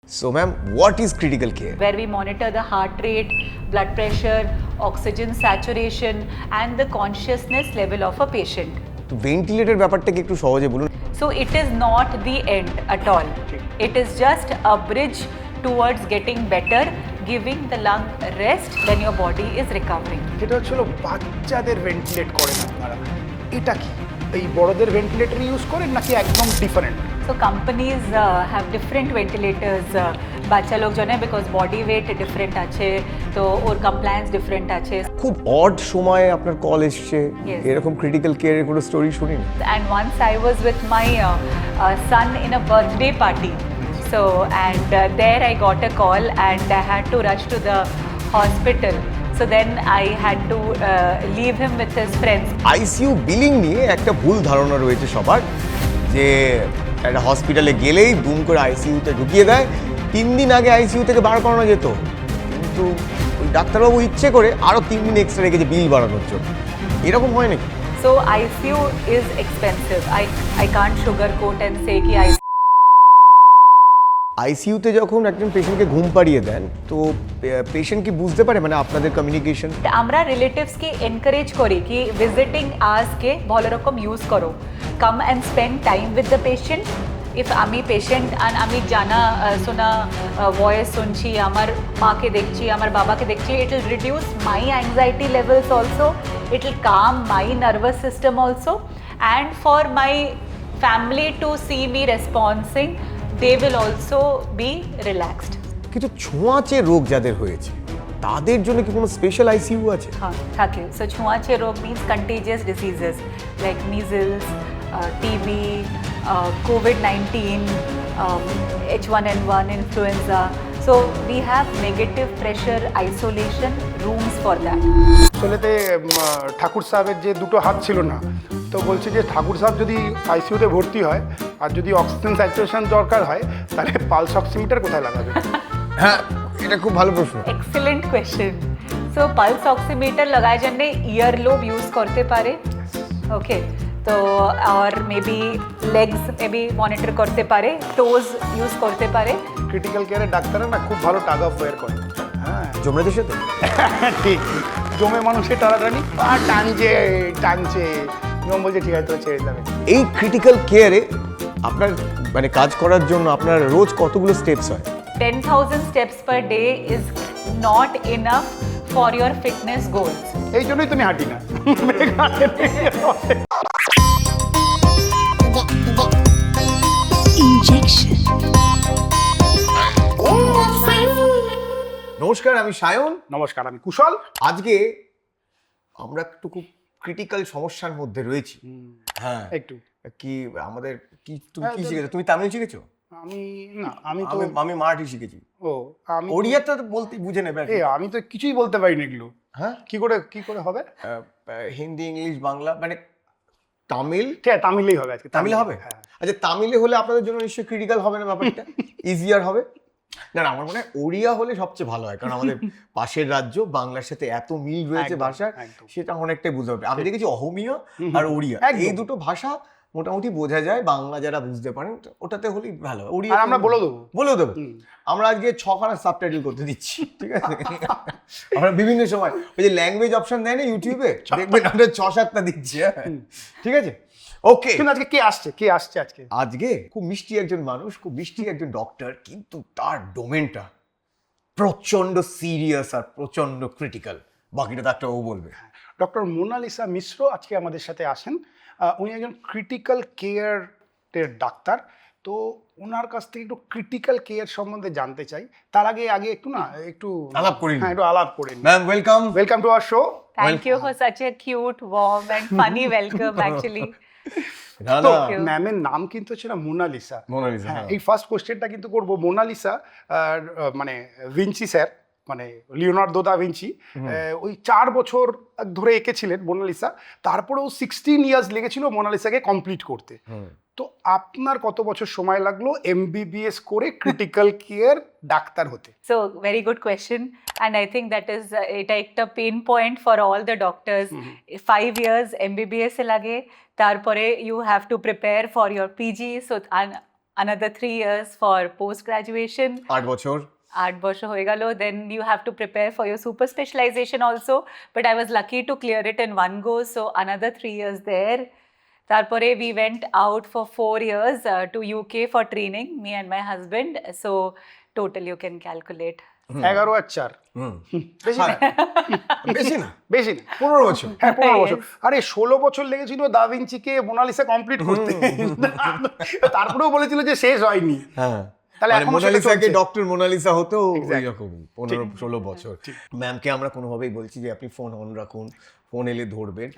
So ma'am, what is critical care? where we monitor the heart rate, blood pressure, oxygen saturation, and the consciousness level of a patient. তো ventilator ব্যাপারটাকে একটু সহজে বলুন। So it is not the end at all. It is just a bridge towards getting better, giving the lung rest when your body is recovering. যেটা হচ্ছিল বাচ্চাদের ventilate করেন আপনারা, এটা কি এই বড়দের ভেন্টিলেটর ইউজ করেন নাকি একদম different? So companies have different ventilators. বাচ্চা লোকজনে বিকজ বডি ওয়েট ডিফারেন্ট আছে, তো ওর কমপ্লায়েন্স ডিফারেন্ট আছে। খুব অড সময়ে আপনার কল এসছে, Yes. এরকম ক্রিটিক্যাল কেয়ারের কোনো স্টোরি শুনিনি? And once I was with my son in a birthday party. So, and there I got a call and I had to rush to the hospital. So then I had to leave him with his friends. ICU billing নিয়ে একটা ভুল ধারণা রয়েছে সবার, যে একটা হসপিটালে গেলেই বুম করে আইসিইউতে ঢুকিয়ে দেয়, 3 দিন আগে আইসিইউ থেকে বার করানো যেত, কিন্তু ওই ডাক্তারবাবু ইচ্ছে করে আরও 3 দিন এক্সট্রা রেখেছে বিল বাড়ানোর জন্য। এরকম হয় নাকি? So ICU is expensive. I can't sugarcoat and say ki ICU. আইসিইউতে যখন একজন পেশেন্টকে ঘুম পাড়িয়ে দেন, তো পেশেন্ট কি বুঝতে পারে মানে আপনাদের কমিউনিকেশন? আমরা রিলেটিভসকে এনকারেজ করি কি ভিজিটিং আওয়ার্সকে ভালো রকম ইউজ করো, come and spend time with the patient. If আমি পেশেন্ট অ্যান্ড আমি জানা শোনা ভয়েস শুনছি, আমার মাকে দেখছি, আমার বাবাকে দেখছি, it will reduce my anxiety levels also, it will calm my nervous system also, and for my family to see me responding, they will also be relaxed. কিন্তু ছোঁয়াচে রোগ যাদের হয়েছে তাদের জন্য কি কোনো স্পেশাল আইসিইউ আছে? থাকে। সো ছোঁয়াচে রোগ means contagious diseases like measles, TB, COVID-19, H1N1, influenza. So we have negative pressure isolation rooms for that. আসলেতে ঠাকুর সাহেবের যে দুটো হাত ছিল না, তো বলছি যে ঠাকুর সাহেব যদি আইসিইউতে ভর্তি হয় আর যদি অক্সিজেন স্যাচুরেশন দরকার হয়, তাহলে পালস অক্সিমিটার কোথায় লাগাবে? হ্যাঁ, এটা খুব ভালো প্রশ্ন। Excellent question. So pulse oximeter লাগায় জন্য earlobe use করতে পারে, okay? তো আর মেবি লেগস মেবি মনিটর করতে পারে, টোজ ইউজ করতে পারে। ক্রিটিক্যাল কেয়ারের ডাক্তাররা না খুব ভালো টাগ অফ ওয়ার করে। হ্যাঁ জমে দেশে তো ঠিক, জমে মানুষের টানাটানি আর টানছে নিয়ম বলছে ঠিক আছে তো ছেড়ে যাবে। এই ক্রিটিক্যাল কেয়ারে আপনার মানে কাজ করার জন্য আপনার রোজ কতগুলো স্টেপস হয়? 10,000 steps per day is not enough for your fitness goals. এই জন্যই তুমি হাঁটি না। Injection. নমস্কার, আমি সায়ন। নমস্কার, আমি কুশল। আজকে আমরা একটু খুব ক্রিটিক্যাল সমস্যার মধ্যে রয়েছি। হ্যাঁ, একটু কি আমাদের কি তুমি কি শিখেছো? তুমি তামিল শিখেছো? আমি মারাঠি শিখেছি। ও আমি ওড়িয়াটা তো বলতে বুঝে নেবে। আমি তো কিছুই বলতে পারি না এগুলো। হ্যাঁ, কি করে হবে? হিন্দি, ইংলিশ, বাংলা, মানে তামিল। ঠিক আছে, তামিলেই হবে আজকে। তামিল হবে? হ্যাঁ। আচ্ছা, তামিলে হলে আপনাদের জন্য নিশ্চয়ই ক্রিটিক্যাল হবে না ব্যাপারটা? ইজিয়ার হবে? না, আমার মনে হয় ওড়িয়া হলে সবচেয়ে ভালো হয়, কারণ আমাদের পাশের রাজ্য, বাংলার সাথে এত মিল রয়েছে একদম, ভাষার, একদম। সেটা অনেকটাই বুঝতে হবে। আমি দেখেছি অহমীয় আর ওড়িয়া, একদম। এই দুটো ভাষা মোটামুটি বোঝা যায়, বাংলা যারা বুঝতে পারেন ওটাতে হলেই ভালো হয়। ওড়িয়া আর আমরা বলে দেবো। আমরা আজকে 6খানা সাবটাইটেল করতে দিচ্ছি, ঠিক আছে? আমরা বিভিন্ন সময় ওই যে ল্যাঙ্গুয়েজ অপশন দেয় না ইউটিউবে, দেখবেন আমরা 6-7টা দিচ্ছি। ঠিক আছে, ওকে। কিন্তু আজকে কে আসছে আজকে খুব মিষ্টি একজন মানুষ, খুব মিষ্টি একজন ডক্টর, কিন্তু তার ডোমেনটা প্রচন্ড সিরিয়াস আর প্রচন্ড ক্রিটিক্যাল। বাকিটা ডাক্তারবাবু বলবে। ডক্টর মোনালিসা মিশ্র আজকে আমাদের সাথে আসেন। উনি একজন ক্রিটিক্যাল কেয়ারের ডাক্তার। তো ওনার কাছ থেকে একটু ক্রিটিক্যাল কেয়ার সম্বন্ধে জানতে চাই। তার আগে একটু আলাপ করি। একটু আলাপ করেন। Ma'am, welcome to our show. Thank you for such a cute, warm and funny welcome actually. তো ম্যামের নাম কিন্তু ছিল মোনালিসা। হ্যাঁ। এই ফার্স্ট কোশ্চেনটা কিন্তু করবো মোনালিসা মানে ভিঞ্চি স্যার, মানে লিওনার্দো দা ভিঞ্চি ওই 4 বছর ধরে এঁকেছিলেন মোনালিসা। তারপরেও 16 ইয়ার্স লেগেছিল মোনালিসাকে কমপ্লিট করতে। তো আপনার কত বছর সময় লাগলো MBBS করে ক্রিটিক্যাল কেয়ার ডাক্তার হতে? So very good question, and I think that is এটা একটা pain point for all the doctors. 5 years MBBS এ লাগে, তারপরে you have to prepare for your PG, so another 3 years for post graduation. 8 বছর 8 বছর হয়ে গেল, then you have to prepare for your super specialization also, but I was lucky to clear it in one go, so another 3 years there. তারপরে we went out for 4 years to UK for training, me and my husband, so total you can calculate. 11 আর 4 বেশি না বেশি না বেশি না 15 বছর হ্যাঁ 15 বছর। আরে 16 বছর লেগেছিল দা ভিঞ্চিকে মোনালিসা কমপ্লিট করতে, তারপরেও বলেছিল যে শেষ হয়নি। হ্যাঁ তাহলে মানে এখনো সেটা মোনালিসাকে চলছে। ডক্টর মোনালিসা হতো Exactly. এরকম 15-16 বছর। ম্যামকে আমরা কোনোভাবেই বলছি যে আপনি ফোন অন রাখুন, ফোন এলে ধরবেন,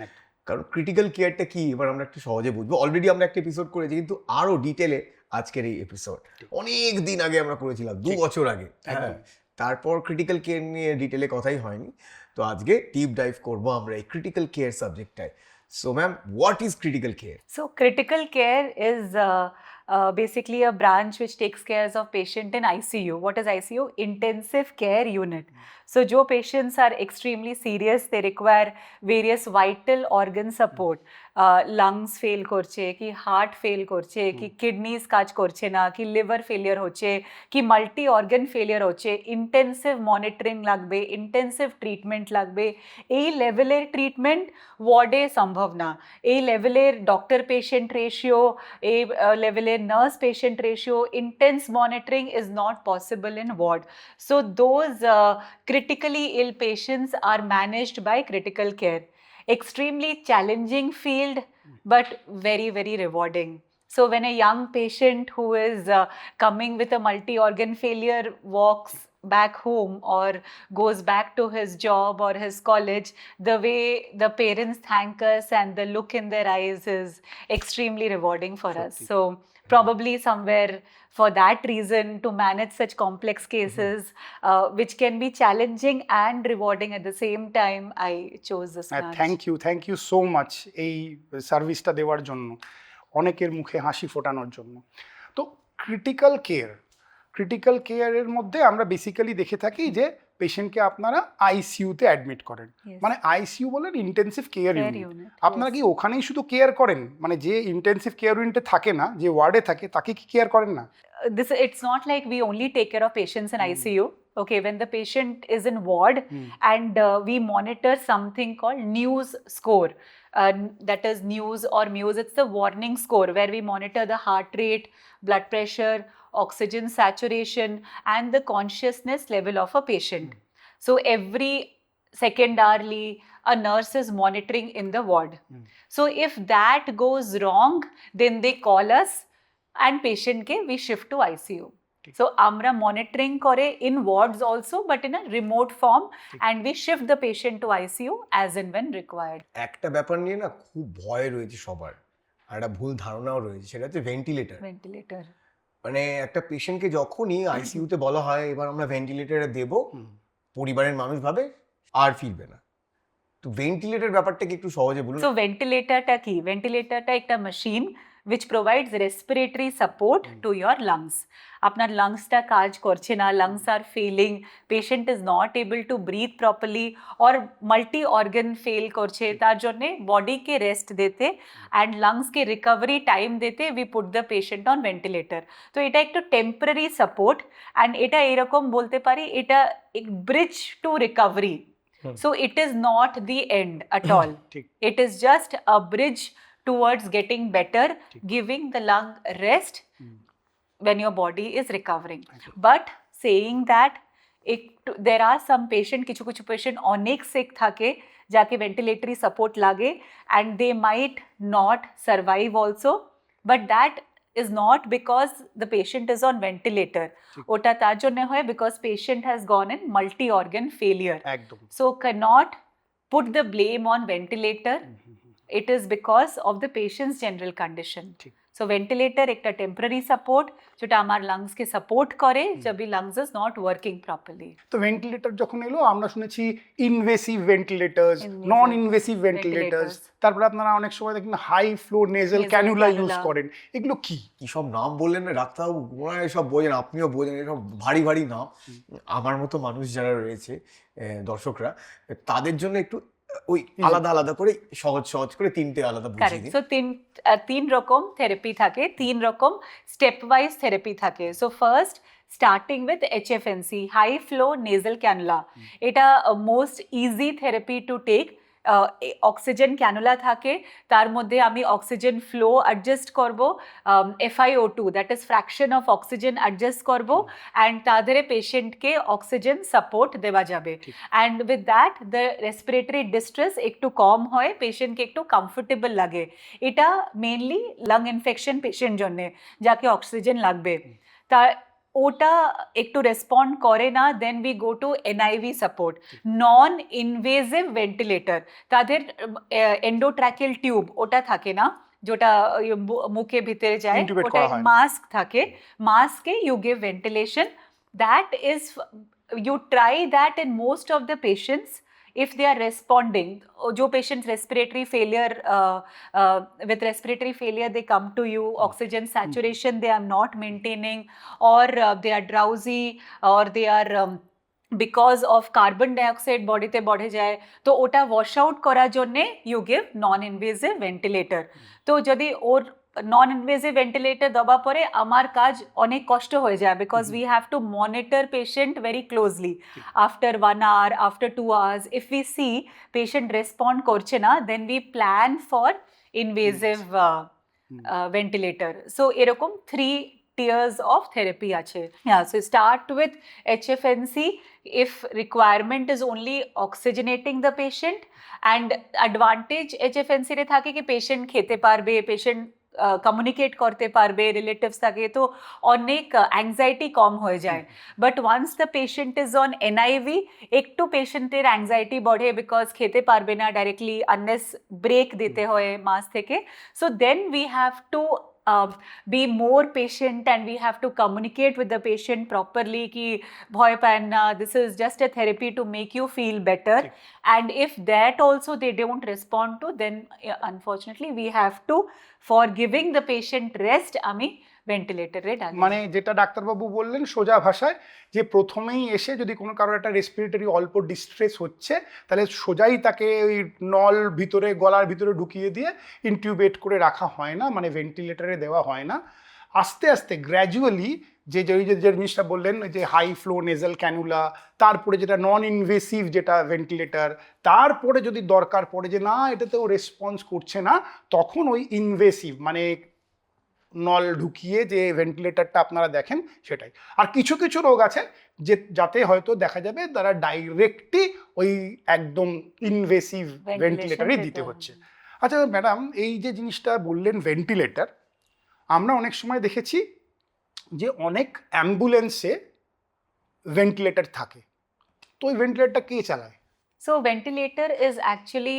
কারণ ক্রিটিক্যাল কেয়ারটা কি এবার আমরা একটু সহজে বুঝবো। অলরেডি আমরা একটা এপিসোড করেছি, কিন্তু আরো ডিটেলে আজকের এই এপিসোড অনেক দিন আগে আমরা করেছিলাম, 2 বছর আগে। হ্যাঁ, তারপর ক্রিটিক্যাল কেয়ার নিয়ে ডিটেলে কথাই হয়নি, তো আজকে ডিপ ডাইভ করবো আমরা এই ক্রিটিক্যাল কেয়ার সাবজেক্টটায়। So ma'am, what is critical care? So critical care is basically a branch which takes care of patient in ICU. What is ICU? Intensive care unit. So जो patients are extremely serious, they require various vital organ support. Lungs fail করছে, কি heart fail করছে, কি kidneys কাজ করছে না, কি liver failure হচ্ছে, কি multi organ failure হচ্ছে, intensive monitoring লাগবে, intensive treatment লাগবে। এই লেভেলের ট্রিটমেন্ট ওয়ার্ডে সম্ভব না। এই লেভেলের ডক্টর পেশেন্ট রেশিও, এই লেভেলের nurse patient ratio, intense monitoring is not possible in ward. So those critically ill patients are managed by critical care. Extremely challenging field, but very, very rewarding. So when a young patient who is coming with a multi-organ failure walks back home or goes back to his job or his college, the way the parents thank us and the look in their eyes is extremely rewarding for us. So probably somewhere for that reason, to manage such complex cases, which can be challenging and rewarding at the same time, I chose this branch. Thank you so much এই সার্ভিসটা দেওয়ার জন্য, অনেকের মুখে হাসি ফোটানোর জন্য। তো ক্রিটিক্যাল কেয়ারের মধ্যে আমরা বেসিক্যালি দেখে থাকি যে পেশেন্টকে আপনারা আইসিইউতে অ্যাডমিট করেন, Yes. মানে আইসিইউ বলেন intensive care Care unit. unit, আপনারা কি ওখানেই শুধু কেয়ার করেন, মানে যে ইন্টেন্সিভ কেয়ার ইউনিটে থাকে না, যে ওয়ার্ডে থাকে, তাকে কি কেয়ার করেন না? This, it's not like we only take care of patients in ICU. Okay, when the patient is in ward and we monitor something called news score. That is news or muse, it's the warning score where we monitor the heart rate, blood pressure, oxygen saturation and the consciousness level of a patient. So every second hourly a nurse is monitoring in the ward. So if that goes wrong, then they call us and patient ke we shift to ICU. So amra monitoring kore in wards also, but in a remote form, and we shift the patient to ICU as and when required. একটা ব্যাপার নিয়ে না খুব ভয় রয়েছে সবার, আর একটা ভুল ধারণাও রয়েছে, সেটা হচ্ছে ভেন্টিলেটর। Ventilator. মানে একটা পেশেন্টকে যখনই আইসিইউতে বলা হয় এবার আমরা ভেন্টিলেটরে দেব, পরিবারের মানুষ ভাবে আর ফিরবে না। তো ভেন্টিলেটর ব্যাপারটাকে একটু সহজে বলুন। So ventilator ta ki? Ventilator ta ekta machine which provides respiratory support to your lungs. আপনার লাংসটা কাজ করছে না, lungs are failing, patient is not able to breathe properly or multi organ fail করছে, তার জন্য বডিকে রেস্ট দিতে and lungs-কে recovery time দিতে we put the patient on ventilator. তো এটা একটু টেম্পোরারি সাপোর্ট, and এটা এরকম বলতে পারি এটা এক bridge two recovery. So it is not the end at all. ঠিক। It is just a bridge towards getting better, giving the lung rest when your body is recovering. But saying that, there are some patient, কিছু কিছু patient অনেক sick থাকে যাকে ventilatory support লাগে and they might not survive also, but that is not because the patient is on ventilator. ওটা তার জন্য হয় because patient has gone in multi-organ failure. একদম So cannot put the blame on ventilator. It is because of the patient's general condition. ঠিক। So ventilator একটা temporary support যেটা আমার lungs কে support করে যবে lungs is not working properly. তো ventilator যখন এলো আমরা শুনেছি invasive ventilators, Invasive non invasive ventilators, ventilators. তারপরে আপনারা অনেক সময় দেখেন high flow nasal Nasal cannula use cannula. করেন, এগুলো কি? কি সব নাম বললেন না ডাক্তারবাবু, ওনারা এসব বোঝেন, আপনিও বোঝেন, এসব ভারী ভারী নাম। আমার মতো মানুষ যারা রয়েছে দর্শকরা, তাদের জন্য একটু ওই আলাদা আলাদা করে সহজ সহজ করে তিনটে আলাদা বুঝিয়ে কারেক্ট দিন। সো তিন রকম থেরাপি থাকে, তিন রকম স্টেপ ওয়াইজ থেরাপি থাকে। So first starting with HFNC, high flow nasal cannula. এটা most easy therapy to take. Oxygen cannula থাকে, তার মধ্যে আমি অক্সিজেন ফ্লো অ্যাডজাস্ট করব, FiO2 that is fraction of oxygen adjust করব, অ্যান্ড তাদের পেশেন্টকে অক্সিজেন সাপোর্ট দেওয়া যাবে। And with that the respiratory distress একটু কম হয়, পেশেন্টকে একটু কমফোর্টেবল লাগে। এটা মেনলি লাং ইনফেকশন পেশেন্ট জন্যে, যাকে অক্সিজেন লাগবে। তা ওটা একটু রেসপন্ড করে না, then we go to NIV support, non invasive ventilator. তাদের এন্ডোট্র্যাকিয়াল টিউব ওটা থাকে না, যেটা মুখে ভিতরে যায়, Intubate ওটা করা হয় না। মাস্ক থাকে, মাস্কে you give ventilation. That is, you try that in most of the patients if they are responding. जो patients respiratory failure, with respiratory failure they come to you, oxygen saturation they are not maintaining, or they are drowsy, or they are because of carbon dioxide বডিতে বড়ে যায়, তো ওটা wash out করার জন্যে you give non invasive ventilator. তো যদি ওর নন invasive ventilator দেওয়া পরে আমার কাজ অনেক কষ্ট হয়ে যায়, because we have to monitor patient very closely after 1 hour, after 2 hours. If we see patient respond করছে না, then we plan for invasive ventilator. So এরকম 3 tiers of therapy আছে। Yeah, so start with HFNC if requirement is only oxygenating the patient, and advantage HFNC রে থাকে কি patient খেতে পারবে, patient communicate করতে পারবে, রিলেটিভস থাকে, তো অনেক অ্যাংজাইটি কম হয়ে যায়। But once the patient is on NIV, একটু পেশেন্টের অ্যাংজাইটি বড়ে, বিকজ খেতে পারবে না ডাইরেক্টলি, আনলেস ব্রেক দিতে হয় মাস থেকে। So then we have to be more patient, and we have to communicate with the patient properly ki bhoy paen na, this is just a therapy to make you feel better. And if that also they don't respond to, then unfortunately we have to, for giving the patient rest, ami ventilator re dali। মানে যেটা ডাক্তারবাবু বললেন সোজা ভাষায়, যে প্রথমেই এসে যদি কোনো কারোর একটা রেসপিরেটরি অল্প ডিস্ট্রেস হচ্ছে, তাহলে সোজাই তাকে ওই নল ভিতরে, গলার ভিতরে ঢুকিয়ে দিয়ে ইনটিউবেট করে রাখা হয় না, মানে ভেন্টিলেটরে দেওয়া হয় না। আস্তে আস্তে গ্র্যাজুয়ালি যে জিনিসটা বললেন, যে হাই ফ্লো নেজাল ক্যানুলা, তারপরে যেটা নন ইনভেসিভ যেটা ভেন্টিলেটর, তারপরে যদি দরকার পড়ে যে না এটাতেও রেসপন্স করছে না, তখন ওই ইনভেসিভ মানে নল ঢুকিয়ে যে ভেন্টিলেটরটা আপনারা দেখেন সেটাই। আর কিছু কিছু রোগ আছে যে যাতে হয়তো দেখা যাবে তারা ডাইরেক্টলি ওই একদম ইনভেসিভ ভেন্টিলেটরই দিতে হচ্ছে। আচ্ছা ম্যাডাম, এই যে জিনিসটা বললেন ভেন্টিলেটর, আমরা অনেক সময় দেখেছি যে অনেক অ্যাম্বুলেন্সে ভেন্টিলেটর থাকে, তো ওই ভেন্টিলেটরটা কে চালায়? So ventilator is actually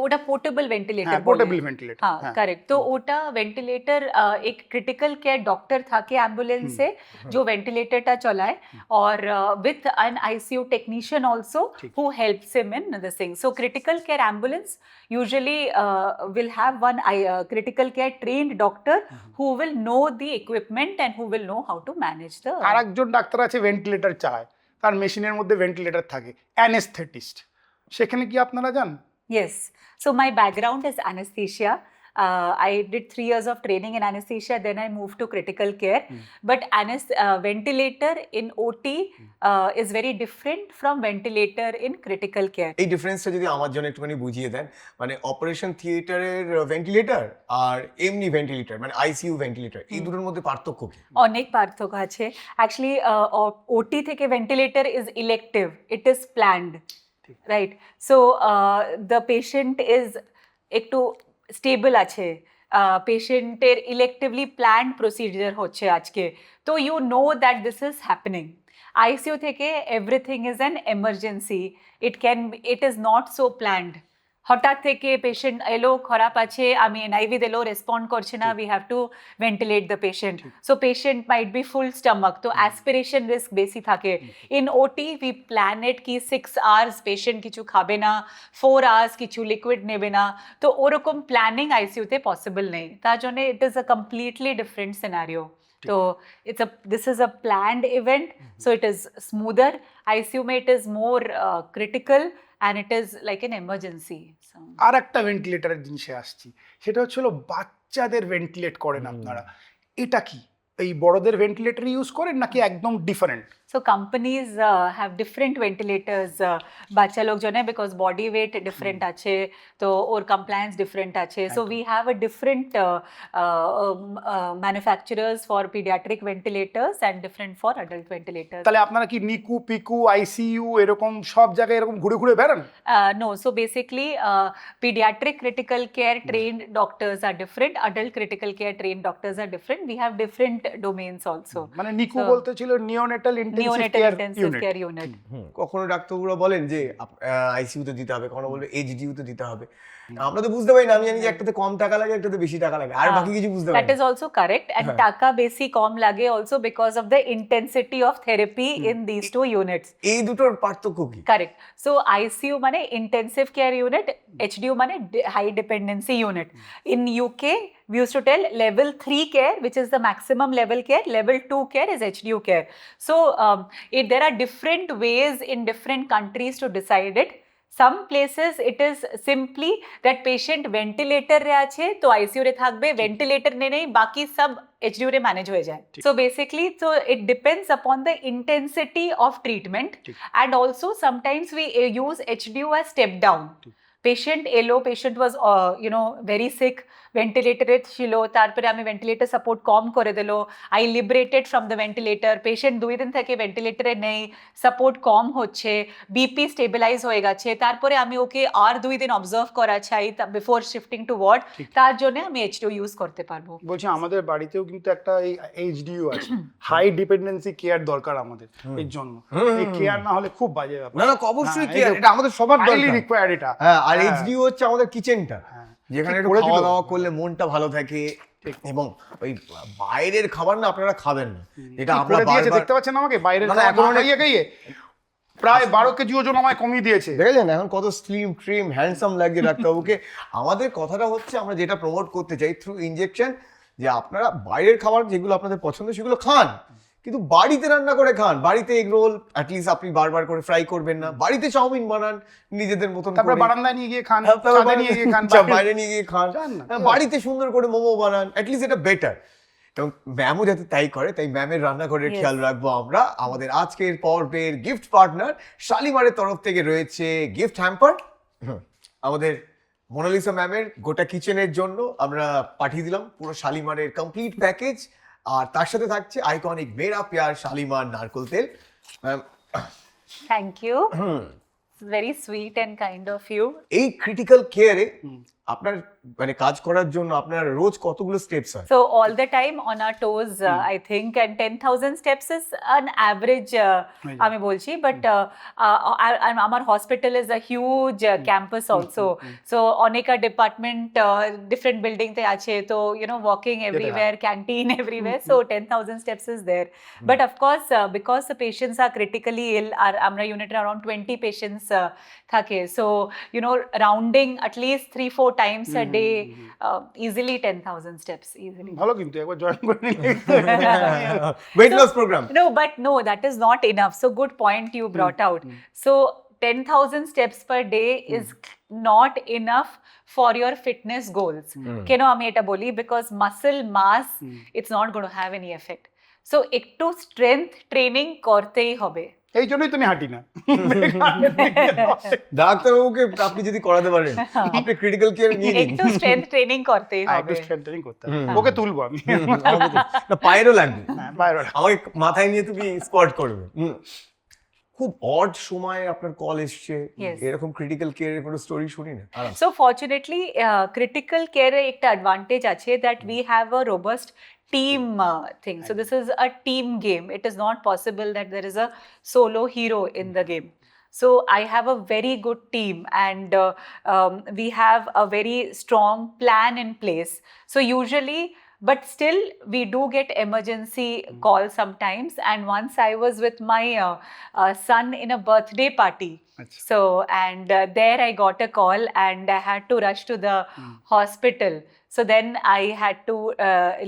ওটা পোর্টেবল ভেন্টিলেটর, পোর্টেবল ভেন্টিলেটর, হ্যাঁ কারেক্ট। তো ওটা ভেন্টিলেটর এক ক্রিটিক্যাল কেয়ার ডক্টর থাকে অ্যাম্বুলেন্সে, जो ভেন্টিলেটরটা চালায়, और with an ICU technician also who helps him in this thing. So critical care ambulance usually will have one critical care trained doctor who will know the equipment and who will know how to manage the। আর একজন doctor আছে ventilator চালায়, তার মেশিনের মধ্যে ventilator থাকে, anaesthetist, সেখানে কি আপনারা যান? Yes. So my background is anesthesia. I did 3 years of training in anesthesia, then I moved to critical care. But ventilator in OT is very different from ventilator in critical care. এই ডিফারেন্সটা যদি আমার জন্য একটুখানি বুঝিয়ে দেন, মানে operation থিয়েটারের ventilator আর এমনি ভেন্টিলেটর মানে আইসিইউ ভেন্টিলেটর, এই দুটোর মধ্যে পার্থক্য কি? অনেক পার্থক্য আছে অ্যাকচুয়ালি। ওটি থেকে ventilator is elective, it is planned, right? So the patient is একটু স্টেবল আছে, পেশেন্টের ইলেক্টিভলি প্ল্যান্ড প্রসিডিওর হচ্ছে আজকে, তো you know that this is happening. ICU থেকে everything is an emergency, it is not so planned. হঠাৎ থেকে patient এলো, খারাপ আছে, আমি NIV দিলো, রেসপন্ড করছে না, we have two ventilate the patient. So patient might be full stomach, তো অ্যাসপিরেশন রিস্ক বেশি থাকে। In OT we plan it কি 6 hours পেশেন্ট কিছু খাবে না, 4 hours কিছু লিকুইড নেবে না, তো ওরকম প্ল্যানিং আইসিইউতে পসিবল নেই। তার জন্য it is a completely different scenario. So this is a planned event, so it is smoother. ICU में it is more critical and it is like an emergency. So. আর একটা ভেন্টিলেটরের জিনিসে আসছি, সেটা হচ্ছে হলো বাচ্চাদের ভেন্টিলেট করেন আপনারা, এটা কি এই বড়দের ভেন্টিলেটর ইউজ করেন নাকি একদম different? So companies have different ventilators bacha log jo na because body weight different ache to or compliance different ache, so we have a different manufacturers for pediatric ventilators and different for adult ventilators. তাহলে আপনারা কি Nico Piku ICU এরকম সব জায়গায় এরকম ঘুরে ঘুরে বেড়ান? No, so basically pediatric critical care trained doctors are different, adult critical care trained doctors are different, we have different domains also. মানে নিকু So- বলতে ছিল neonatal intensive Neonatal care intensive unit. care unit. কখনো ডাক্তারবাবুরা বলেন যে আইসিইউতে দিতে হবে, কখনো বলবে এইচডিইউতে দিতে হবে। আমরা তো বুঝতে পারি না, আমি জানি যে একটাতে কম টাকা লাগে একটাতে বেশি টাকা লাগে, আর বাকি কিছু বুঝতে পারি That is also correct, and taka besi kom lage also because of the intensity of therapy in these two units. এই দুটোর পার্থক্য কি? Correct. So ICU mane intensive care unit, HDU mane high dependency unit. In UK we used to tell level 3 care, which is the maximum level care, level 2 care is HDU care. So there are different ways in different countries to decide it. Some places it is simply that patient ventilator re ache to ICU re thakbe, ventilator ne nahi baki sab HDU re manage hoye jaye. So basically so it depends upon the intensity of treatment, and also sometimes we use HDU as step down. Patient এলো, patient was very sick, ভেন্টিলেটরে ছিল, তারপরে আমি ventilator support কম করে দিল, I liberated from the ventilator, patient 2 দিন থেকে ভেন্টিলেটরে নেই, support কম হচ্ছে, বিপি স্টেবিলাইজ হয়ে গেছে, তারপরে আমি ওকে আর 2 দিন অবজার্ভ করা চাই বিফোর শিফটিং টু ওয়ার্ড, তার জন্য আমি এইচডিইউ ইউজ করতে পারবো। বলছি আমাদের বাড়িতেও কিন্তু একটা এই এইচডিইউ আছে, হাই ডিপেন্ডেন্সি কেয়ার দরকার আমাদের এর জন্য, এই কেয়ার না হলে খুব বাজে ব্যাপার। না অবশ্যই কেয়ার, এটা আমাদের সবার হাইলি দরকার। রিকোয়ার্ড এটা। হ্যাঁ, আর এইচডিইউ হচ্ছে আমাদের কিচেনটা, যেখানে একটু খাওয়া দাওয়া করলে মনটা ভালো থাকে, এবং ওই বাইরের খাবার না আপনারা খাবেন না, যেটা আমরা দেখতে পাচ্ছেন আমাকে বাইরের খাবার খাইয়ে প্রায় 12 কেজি ওজন আমায় কমিয়ে দিয়েছে, দেখেছেন এখন কত স্লিম ট্রিম হ্যান্ডসাম লাগছে ডাক্তারবাবুকে। আমাদের কথাটা হচ্ছে আমরা যেটা প্রমোট করতে চাই থ্রু ইনজেকশন, যে আপনারা বাইরের খাবার যেগুলো আপনাদের পছন্দ সেগুলো খান, কিন্তু বাড়িতে রান্না করে খান। বাড়িতে এগ রোল অ্যাটলিস্ট আপনি বারবার করে ফ্রাই করবেন না, বাড়িতে চাউমিন বানান নিজেদের মতন, তারপর বারান্দায় নিয়ে গিয়ে খান, ছাদে নিয়ে গিয়ে খান, বাইরে নিয়ে গিয়ে খান, বাড়িতে সুন্দর করে মোমো বানান, অ্যাটলিস্ট এটা বেটার। এবং ম্যামও যাতে তাই করে, তাই ম্যামের রান্নাঘরের খেয়াল রাখবো আমরা। আমাদের আজকের পর্বের গিফট পার্টনার শালিমারের তরফ থেকে রয়েছে গিফট হ্যাম্পার। আমাদের মোনালিসা ম্যামের গোটা কিচেনের জন্য আমরা পাঠিয়ে দিলাম পুরো শালিমারের কমপ্লিট প্যাকেজ, আর তার সাথে থাকছে আইকনিক মেরা প্যার শালিমার নারকেল তেল। Ma'am thank you, very sweet and kind of you. এই ক্রিটিক্যাল কেয়ারে আপনার মানে কাজ করার জন্য আপনার রোজ কতগুলো স্টেপস হয়? So all the time on our toes, I think, and 10,000 steps is an average. আমি বলছি, but আমার hospital is a huge campus also. So অনেকা department different building তে আছে, তো walking everywhere, canteen everywhere. So 10,000 steps is there. But of course, because the patients are critically ill, আমরা unit around 20 patients থাকে. So rounding at least 3-4 times a day, easily 10,000 steps easily. ভালো, কিন্তু একবার join করে নিলে weight loss programme. No, but no, that is not enough. So good point you brought out. So 10,000 steps per day is not enough for your fitness goals. কেন আমি এটা বলি? Because muscle mass, it's not going to have any effect. So একটু strength training করতেই হবে। এই জন্যই তুমি হাঁটি না। ডাক্তারবাবুকে আপনি যদি করাতে পারেন, আপনি ক্রিটিক্যাল কেয়ার নিয়ে নিন, একটু স্ট্রেংথ ট্রেনিং করতেই হবে। একটু স্ট্রেংথ ট্রেনিং করতে হবে, ওকে তুলবো আমি, না পায়েরও লাগবে, বাইরে আমাকে মাথায় নিয়ে তুমি স্কোয়াট করবে। খুব অড সময় আপনার কল এসছে, এরকম ক্রিটিক্যাল কেয়ারের কোনো স্টোরি শুনি না। So fortunately, critical care একটা advantage আছে that we have a robust team thing. So this is a team game. It is not possible that there is a solo hero in the game. So I have a very good team, and we have a very strong plan in place. So usually, but still we do get emergency calls sometimes, and once I was with my son in a birthday party. So and there I got a call and I had to rush to the hospital. So then I had to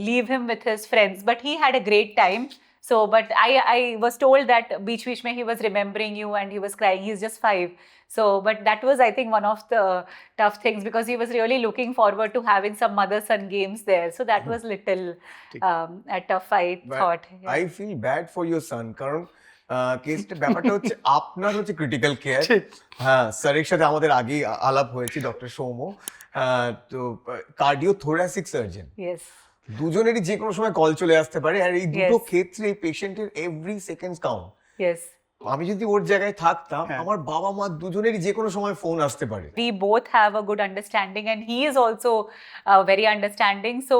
leave him with his friends, but he had a great time. So, but I was told that beach mein he was remembering you and he was crying. He's just 5. So, but that was, I think, one of the tough things because he was really looking forward to having some mother-son games there. So that was little a tough, I thought. Yeah. I feel bad for your son কারণ কেসটা ব্যাপারটা হচ্ছে আপনার হচ্ছে critical care. হ্যাঁ, স্যারের সাথে আমাদের আগেই আলাপ হয়েছে, ডক্টর সৌম, তো কার্ডিও থোরাসিক সার্জন, Yes. দুজনেরই যে কোনো সময় কল চলে আসতে পারে আর এই দুটো Yes. ক্ষেত্রে পেশেন্টের এভরি সেকেন্ড কাউন্ট। Yes. আমি যদি ওর জায়গায় থাকতাম আমার বাবা মা দুজনেরই যে কোনো সময় ফোন আসতে পারে। We both have a good understanding and he is also very understanding. So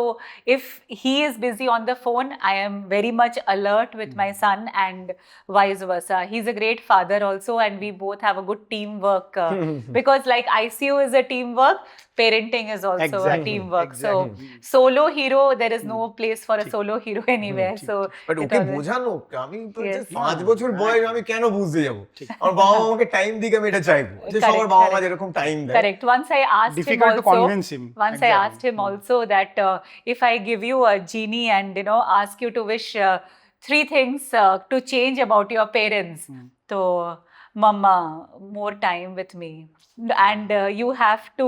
if he is busy on the phone, I am very much alert with my son and vice versa. He's a great father also and we both have a good teamwork because like ICU is a teamwork, parenting is also a teamwork. So solo hero, there is no place for a solo hero anywhere. So but it okay always- বোঝানো, আমি তো Yes. just 5 বছর বয়স, আমি কেন বুঝতে যাবো? আমার বাবা মা আমাকে টাইম দিকে আমি এটা চাইবো যে সবার Correct, বাবা মা correct. যেরকম টাইম দেয়। Correct. Once I asked Difficult him to also, convince him. Once I Exactly. asked him also that if I give you a genie and ask you to wish 3 things to change about your parents, so mama, more time with me, and you have to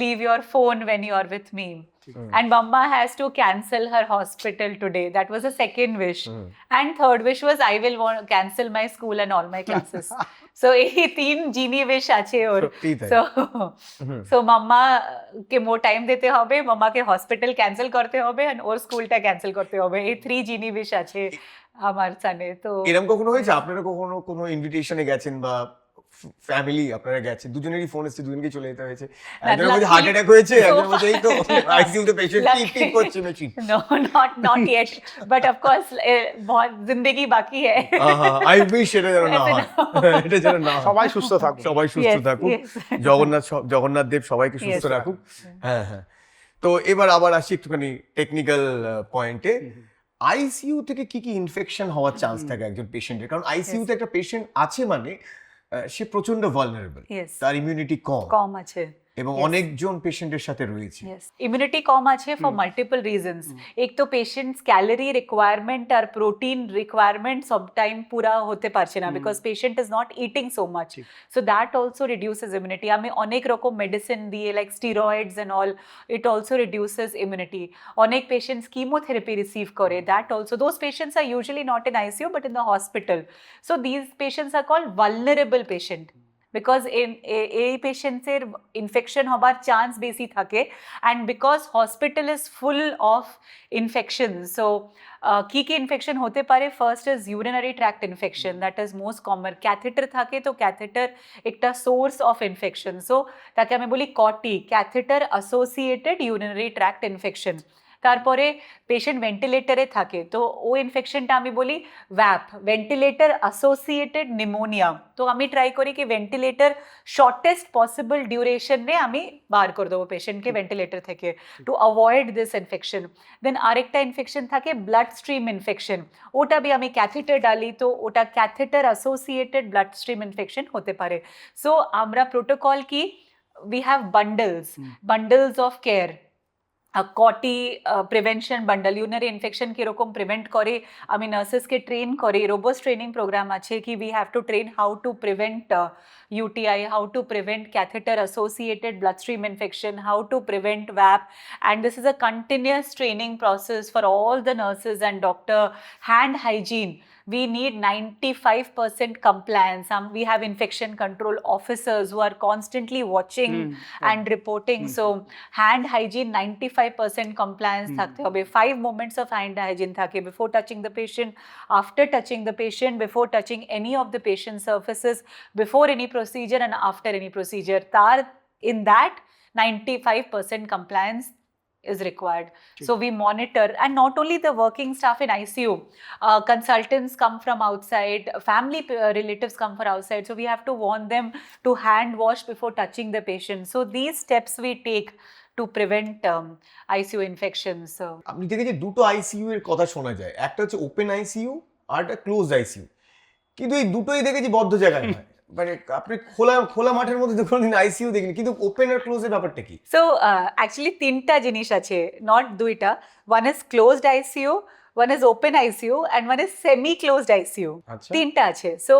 leave your phone when you are with me. And mama has to cancel her hospital today. That was the second wish. And third wish was I will want to cancel my school and all my classes. So এই 3 genie wish আছে ওর। সত্যিই তাই। So মাম্মা কে more time দিতে হবে, মাম্মাকে hospital cancel করতে হবে and ওর স্কুলটা cancel করতে হবে। এই 3 জিনি wish আছে আমার সানে। তো এরকম কখনো হয়েছে আপনারা কখনো কোনো ইনভিটেশনে গেছেন বা ফ্যামিলি আপনারা গেছেন, দুজনেরই ফোন এসেছে, দুজনকে চলে যেতে হয়েছে, একজনের মধ্যে হার্ট অ্যাটাক হয়েছে, একজনের মধ্যে এই তো আইসিইউ তে পেশেন্ট টিপ টিপ করছে machine. No, not yet. But of course, बहुत जिंदगी बाकी है। আই উইশ এটা যেন না হয়, এটা যেন না হয়। সবাই সুস্থ থাকুক। সবাই সুস্থ Yes, থাকুক, yes. জগন্নাথ দেব সবাইকে সুস্থ Yes. রাখুক। হ্যাঁ হ্যাঁ। তো এবার আবার আসি একটুখানি টেকনিক্যাল পয়েন্টে, আইসিইউ থেকে কি কি ইনফেকশন হওয়ার চান্স থাকে একজন পেশেন্টের? কারণ আইসিইউ তে একটা পেশেন্ট আছে মানে সে প্রচন্ড ভালনারেবল, Yes. তার ইমিউনিটি কম কম আছে। এবং অনেকজন পেশেন্টের সাথে রয়েছে। Yes. Immunity কম আছে for multiple reasons. एक तो patient's calorie requirement और protein requirement सब time पूरा होते पारছে না because patient is not eating so much. So that also reduces immunity. আমি অনেক রকম medicine দিয়ে like steroids and all, it also reduces immunity. অনেক patients chemotherapy receive করে, that also, those patients are usually not in ICU but in the hospital. So these patients are called vulnerable patient. Because এই পেশেন্টসের infection হবার chance বেশি থাকে and because hospital is full of infection. So কি কি infection হতে পারে? First is urinary tract infection, that is most common. Catheter থাকে তো ক্যাথেটার একটা সোর্স অফ ইনফেকশন, সো তাকে আমি বলি কটি, catheter associated urinary tract infection. তারপরে পেশেন্ট ভেন্টিলেটারে থাকে তো ও ইনফেকশনটা আমি বলি ভ্যাপ, ভেন্টিলেটার অ্যাসোসিয়েটেড নিমোনিয়া। তো আমি ট্রাই করি কি ভেন্টিলেটার শর্টেস্ট পসিবল ডিউরেশনে আমি বার করে দেবো পেশেন্টকে ভেন্টিলেটার থেকে টু অ্যাভয়েড দিস ইনফেকশন। দেন আরেকটা ইনফেকশন থাকে ব্লাড স্ট্রিম ইনফেকশন, ওটা বি আমি ক্যাথেটার ডালি তো ওটা catheter associated blood stream infection হতে পারে। সো আমরা প্রোটোকল কি, উই হ্যাভ বান্ডলস অফ কেয়ার। কটি প্রিভেনশন বান্ডল, ইউরিনারি ইনফেকশন কিরকম প্রিভেন্ট করে আমি নার্সেসকে ট্রেন করি, রোবোস্ট ট্রেনিং প্রোগ্রাম আছে কি we have to train how to prevent UTI, how to prevent catheter associated bloodstream infection, how to prevent VAP, and this is a continuous training process for all the nurses and doctor. Hand hygiene, we need 95% compliance. We have infection control officers who are constantly watching and reporting. So hand hygiene 95% compliance থাকতে হবে। 5 moments of hand hygiene থাকে, before touching the patient, after touching the patient, before touching any of the patient surfaces, before any procedure and after any procedure. In that 95% compliance is required. So we monitor, and not only the working staff in ICU, consultants come from outside, family relatives come from outside, so we have to warn them to hand wash before touching the patient. So these steps we take to prevent ICU infections. আপনি দেখেছি দুটো ICU এর কথা শোনা যায়, একটা হচ্ছে open ICU আর একটা ক্লোজড আইসিইউ, কিন্তু এই দুটোই দেখেছি বদ্ধ জায়গায় হয়, মানে আপনি খোলা মাঠের মধ্যে কোনোদিন আইসিইউ দেখিনি, কিন্তু ওপেন আর ক্লোজের ব্যাপারটা কি? So actually তিনটা জিনিস আছে, not দুইটা। One is closed ICU, one is open ICU and one is semi closed ICU. আচ্ছা। তিনটা আছে. So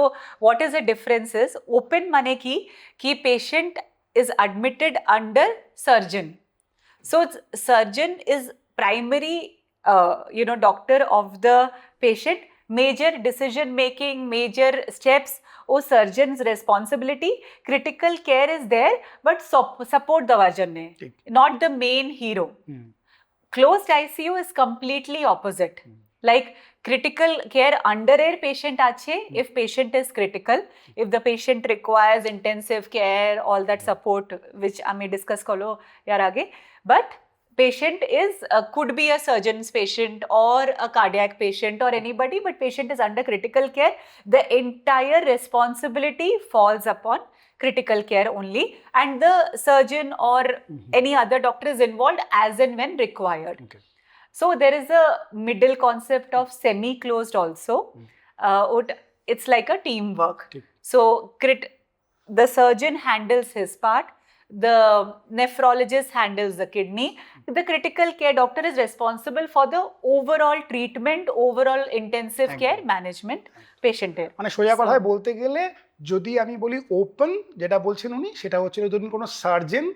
what is the difference is open মানে কি patient is admitted under surgeon. So surgeon is primary doctor of the patient. Major decision making, major steps or surgeon's responsibility. Critical care is there but support দেওয়ার জন্যে, not the main hero. Closed ICU is completely opposite. Like critical care under air patient ache if patient is critical, if the patient requires intensive care, all that support which ami discuss kolo yar age, but patient is could be a surgeon's patient or a cardiac patient or anybody, but patient is under critical care, the entire responsibility falls upon critical care only, and the surgeon or any other doctor is involved as and when required. Okay. So there is a middle concept of semi-closed also. It's like a teamwork. So the surgeon handles his part, the nephrologist handles the kidney, the critical care doctor is responsible for the overall treatment, overall intensive care management patient এর। মানে সোজা কথায় বলতে গেলে যদি আমি বলি open, যেটা বলছেন উনি, সেটা হচ্ছে ধরুন কোনো সার্জেন,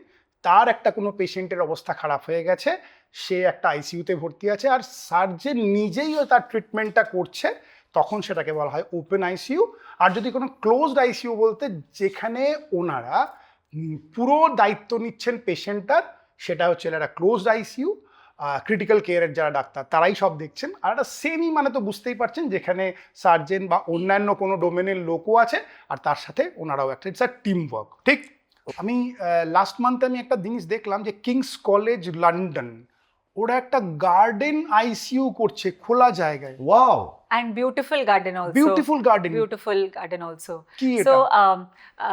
তার একটা কোনো পেশেন্টের অবস্থা খারাপ হয়ে গেছে, সে একটা আইসিইউতে ভর্তি আছে আর সার্জেন নিজেইও তার ট্রিটমেন্টটা করছে, তখন সেটাকে বলা হয় ওপেন আইসিইউ। আর যদি কোনো ক্লোজড আইসিইউ বলতে যেখানে ওনারা পুরো দায়িত্ব নিচ্ছেন পেশেন্টটার, সেটা হচ্ছে একটা ক্লোজড আইসিইউ। ক্রিটিক্যাল কেয়ারের যারা ডাক্তার তারাই সব দেখছেন। আর একটা সেমি মানে তো বুঝতেই পারছেন, যেখানে সার্জেন বা অন্যান্য কোনো ডোমেনের লোকও আছে আর তার সাথে ওনারাও একটা, ইটস আ টিম ওয়ার্ক। ঠিক। আমি লাস্ট মান্থে আমি একটা জিনিস দেখলাম যে কিংস কলেজ লন্ডন ওরা একটা গার্ডেন আইসিইউ করছে খোলা জায়গায়। Wow. And beautiful garden also. Beautiful garden also. কি So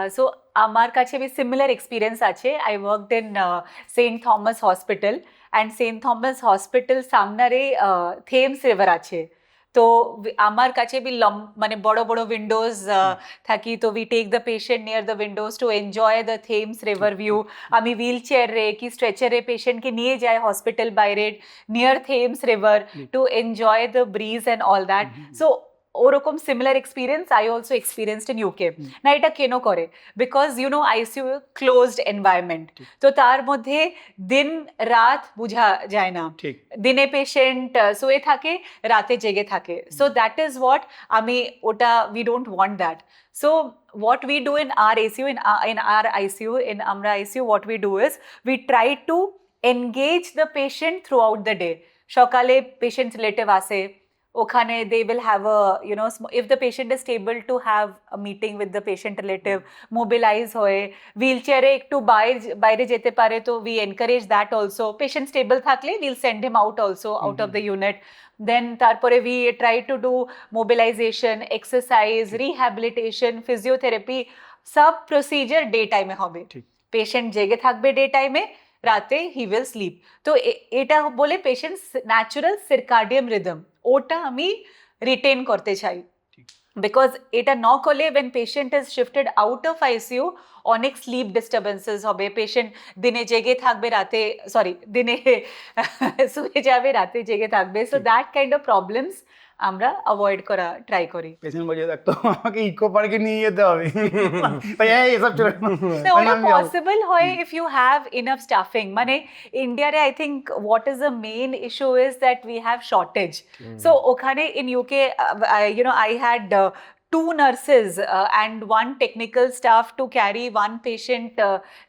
এটা? আমার কাছে বি সিমিলার এক্সপিরিয়েন্স আছে। I worked in St. Thomas Hospital and St. Thomas Hospital সামনারে থেমস রিভার আছে। তো আমার কাছে বি মানে বড় বড় উইন্ডোজ থাকি, তো we take the patient near the windows to enjoy the Thames river view. আমি হুইল চেয়ার রে কি স্ট্রেচারে পেশেন্টকে নিয়ে যাই হসপিটাল বাইরে near Thames river to enjoy the bridge and all that. So ওরকম similar experience I also experienced in UK. না এটা কেন করে? বিকজ আইসিইউ ক্লোজড এনভায়রনমেন্ট, তো তার মধ্যে দিন রাত বোঝা যায় না। দিনে পেশেন্ট শুয়ে থাকে, রাতে জেগে থাকে। সো দ্যাট ইজ হোয়াট আমি ওটা we don't want that. So what we do in our ACU, in Amra ICU, what we do is we try to engage the patient throughout the day. সকালে patient relative আসে, ওখানে they will have a if the patient is able to have a meeting with the patient relative, mobilize হয়ে wheelchair-এ একটু বাইরে যেতে পারে, তো we encourage that also. Patient stable থাকলে we'll send him out also, out of the unit. Then তারপরে we try to do mobilization, exercise, rehabilitation, physiotherapy, সব procedure day time এ হবে। patient জেগে থাকবে ডে টাইমে, রাতে হি উইল স্লিপ। তো এটা বলে পেশেন্ট ন্যাচুরাল সিরকাডিয়াম রিদম, ওটা আমি রিটেন করতে চাই। বিকজ এটা ন করলে when patient is shifted out of ICU অনেক স্লিপ ডিস্টারবেন্সেস হবে, পেশেন্ট দিনে জেগে থাকবে, রাতে দিনে শুয়ে যাবে, রাতে জেগে থাকবে। So that kind of problems আমরা অ্যাভয়েড করা ট্রাই করি। পেশেন্ট বলে দেখতো আমাকে ইকো পার্কে নিয়ে যেতে হবে, এই সব চলে না। So ওটা পসিবল হয় if you have enough staffing. মানে ইন্ডিয়ারে I think what is the main issue is that we have shortage. So ওখানে in UK I had 2 nurses and 1 technical staff to carry 1 patient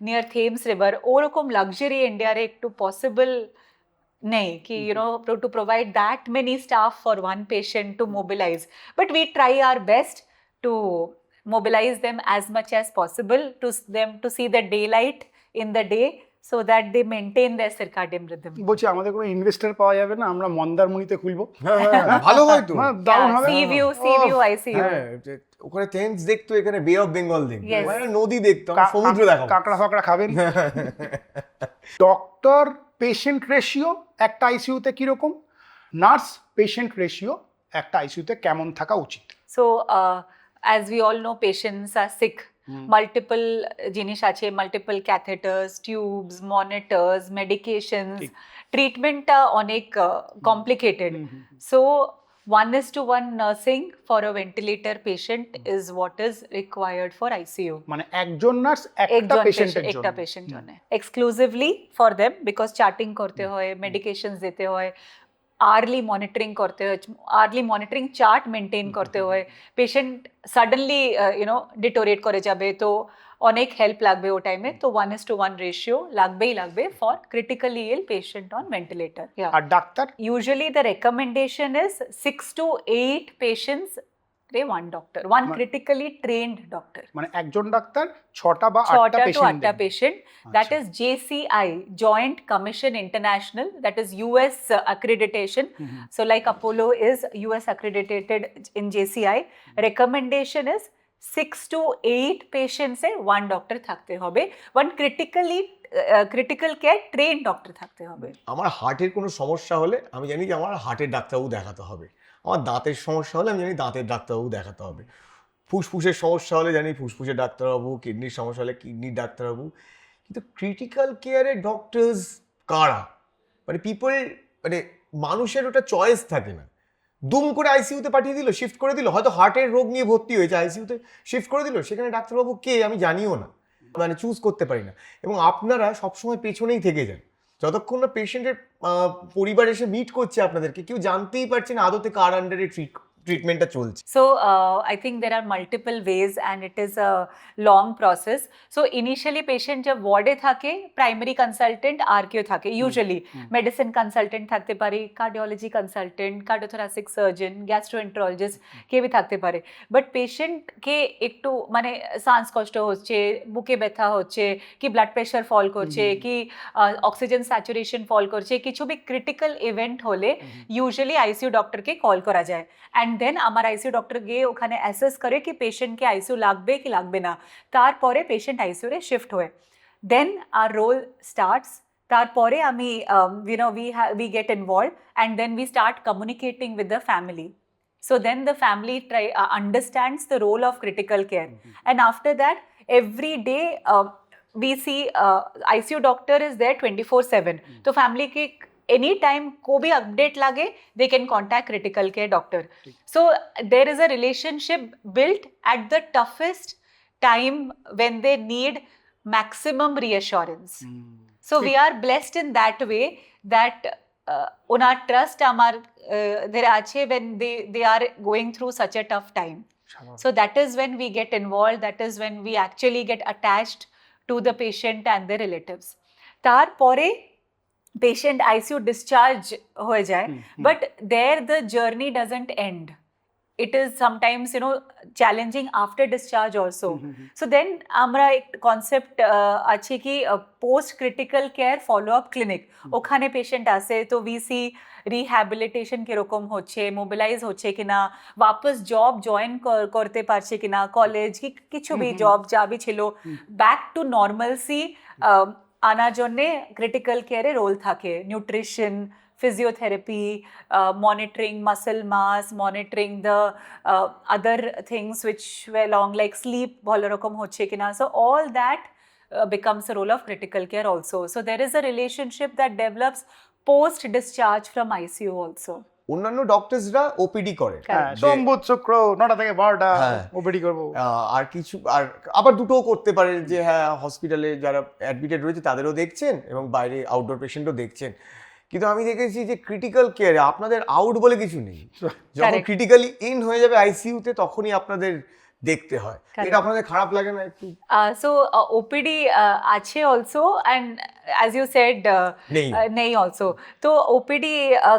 near Thames River. ওরকম luxury ইন্ডিয়ারে একটু possible নেই কি to provide that many staff for 1 patient to mobilize. But we try our best to mobilize them as much as possible to them to see the daylight in the day so that they maintain their circadian rhythm. বলছি আমাদের কোনো investor পাওয়া যাবে না? আমরা মন্দারমণিতে খুলবো। ভালো হয় তো, দারুণ হবে। Sea view ICU। ওখানে থেমস দেখতো, এখানে বে অফ বেঙ্গল দেখতো, মানে নদী দেখতো, সমুদ্র দেখাবো। কাঁকড়া ফাকড়া খাবেন। ডক্টর পেশেন্ট রেশিও একটা আইসিইউতে কিরকম, নার্স পেশেন্ট রেশিও একটা আইসিইউতে কেমন থাকা উচিত? So as we all know, patients are sick multiple জিনিস আছে, মাল্টিপল ক্যাথেটার্স, টিউবস, মনিটর্স, মেডিকেশনস, ঠিক। ট্রিটমেন্টটা অনেক complicated. So 1:1 nursing for a ventilator patient is what is required for ICU. মানে একজন নার্স একটা একজন পেশেন্টের জন্য। একটা পেশেন্ট জন্য exclusively for them, because charting করতে হয়, মেডিকেশনস দিতে হয়, আর্লি মনিটরিং করতে হয়, আর্লি মনিটরিং চার্ট মেনটেন করতে হয়। পেশেন্ট সাডেনলি ডিটোরেট করে যাবে, তো অনেক হেল্প লাগবে ও টাইমে। তো 1:1 রেশিও লাগবে for critically ill patient on ventilator. আর ডাক্তার? Usually the recommendation is 6 to 8 patients, one doctor, one critically trained doctor. মানে একজন ডাক্তার 6টা বা 8টা 6 to patient 8 patient. That is JCI, Joint Commission International, that is US accreditation. So like Apollo is US accredited in JCI. Recommendation is 6 to 8 patients A one doctor থাকতে হবে, one critical care trained doctor থাকতে হবে। আমার হার্টের কোনো সমস্যা হলে আমি জানি যে আমার হার্টের ডাক্তারবাবু দেখাতে হবে, আমার দাঁতের সমস্যা হলে আমি জানি দাঁতের ডাক্তারবাবু দেখাতে হবে, ফুসফুসের সমস্যা হলে জানি ফুসফুসের ডাক্তারবাবু, কিডনির সমস্যা হলে কিডনির ডাক্তারবাবু। কিন্তু ক্রিটিক্যাল কেয়ারের ডক্টরস কারা? মানে মানে মানুষের ওটা চয়েস থাকে না, দুম করে আইসিইউতে পাঠিয়ে দিল, শিফট করে দিল, হয়তো হার্টের রোগ নিয়ে ভর্তি হয়েছে, আইসিইউতে শিফট করে দিল, সেখানে ডাক্তারবাবু কে আমি জানিও না, মানে চুজ করতে পারি না। এবং আপনারা সবসময় পেছনেই থেকে যান, যতক্ষণ না পেশেন্টের পরিবার এসে মিট করছে আপনাদেরকে, কেউ জানতেই পারছে না আদতে কার আন্ডারে ট্রিটমেন্টটা চলছে। So I think there are multiple ways and it is a long process. So initially patient जब वार्डे থাকে, primary consultant আর কেউ থাকে, usually medicine consultant থাকতে পারে, cardiology consultant, cardiothoracic surgeon, gastroenterologist কে भी থাকতে পারে। বাট পেশেন্ট কে একটু মানে শ্বাসকষ্ট হচ্ছে, বুকে ব্যথা হচ্ছে, কি ব্লাড প্রেশার ফল করছে, কি অক্সিজেন স্যাচুরেশন ফল করছে, কিছু भी ক্রিটিক্যাল ইভেন্ট হলে ইউজুয়ালি আইসিইউ ডক্টরকে কল করা যায়। অ্যান্ড দেন আমার আইসিইউ ডক্টর গিয়ে ওখানে অ্যাসেস করে কি পেশেন্টকে আইসিইউ লাগবে কি লাগবে না, তারপরে পেশেন্ট আইসিইউরে শিফট হয়। দেন আর রোল স্টার্টস। তারপরে আমি we get involved and then we start communicating with the family. So then the family understands the role of critical care. And after that, every day we see ICU doctor is there 24/7. So family ke any time ko bhi update lage, they can contact critical care doctor. So there is a relationship built at the toughest time when they need maximum reassurance. So we are blessed in that way that onar trust amar there ache when they are going through such a tough time. So that is when we get involved, that is when we actually get attached to the patient and their relatives. তারপরে patient ICU discharge হয়ে যায়, but there the journey doesn't end. It is sometimes challenging after discharge also. So then আমরা একটা concept আছে কি post critical care follow up clinic, ওখানে patient আসে, তো we see রিহ্যাবিলিটেশন কিরকম হচ্ছে, মোবিলাইজ হচ্ছে কিনা, वापस জব জয়েন করতে পারছে কিনা, কলেজ কি কিছু भी জব যা भी ছিল, ব্যাক টু নর্মালসি আনার জন্যে ক্রিটিক্যাল কেয়ারে রোল থাকে। Nutrition, physiotherapy, monitoring muscle mass, monitoring the other things which were long like sleep bhalo rokom hocche kina. So all that becomes a role of critical care also. So there is a relationship that develops post discharge from ICU also. অন্যান্য ডক্টরসরা OPD করে, সোমবার শুক্র 9টা থেকে 12টা OPD করব, আর কিছু আর আবার দুটোও করতে পারে যে হ্যাঁ হসপিটালে যারা অ্যাডমিটেড রয়েছে তাদেরও দেখছেন এবং বাইরে আউটডোর পেশেন্টও দেখছেন। কিন্তু আমি দেখেছি যে ক্রিটিক্যাল কেয়ারে আপনাদের আউট বলে কিছু নেই, যখন ক্রিটিক্যালি ইন হয়ে যাবে আইসিইউতে তখনই আপনাদের দেখতে হয়। এটা আপনাদের খারাপ লাগে না একটু? So OPD আছে also and as you said নেই also. তো OPD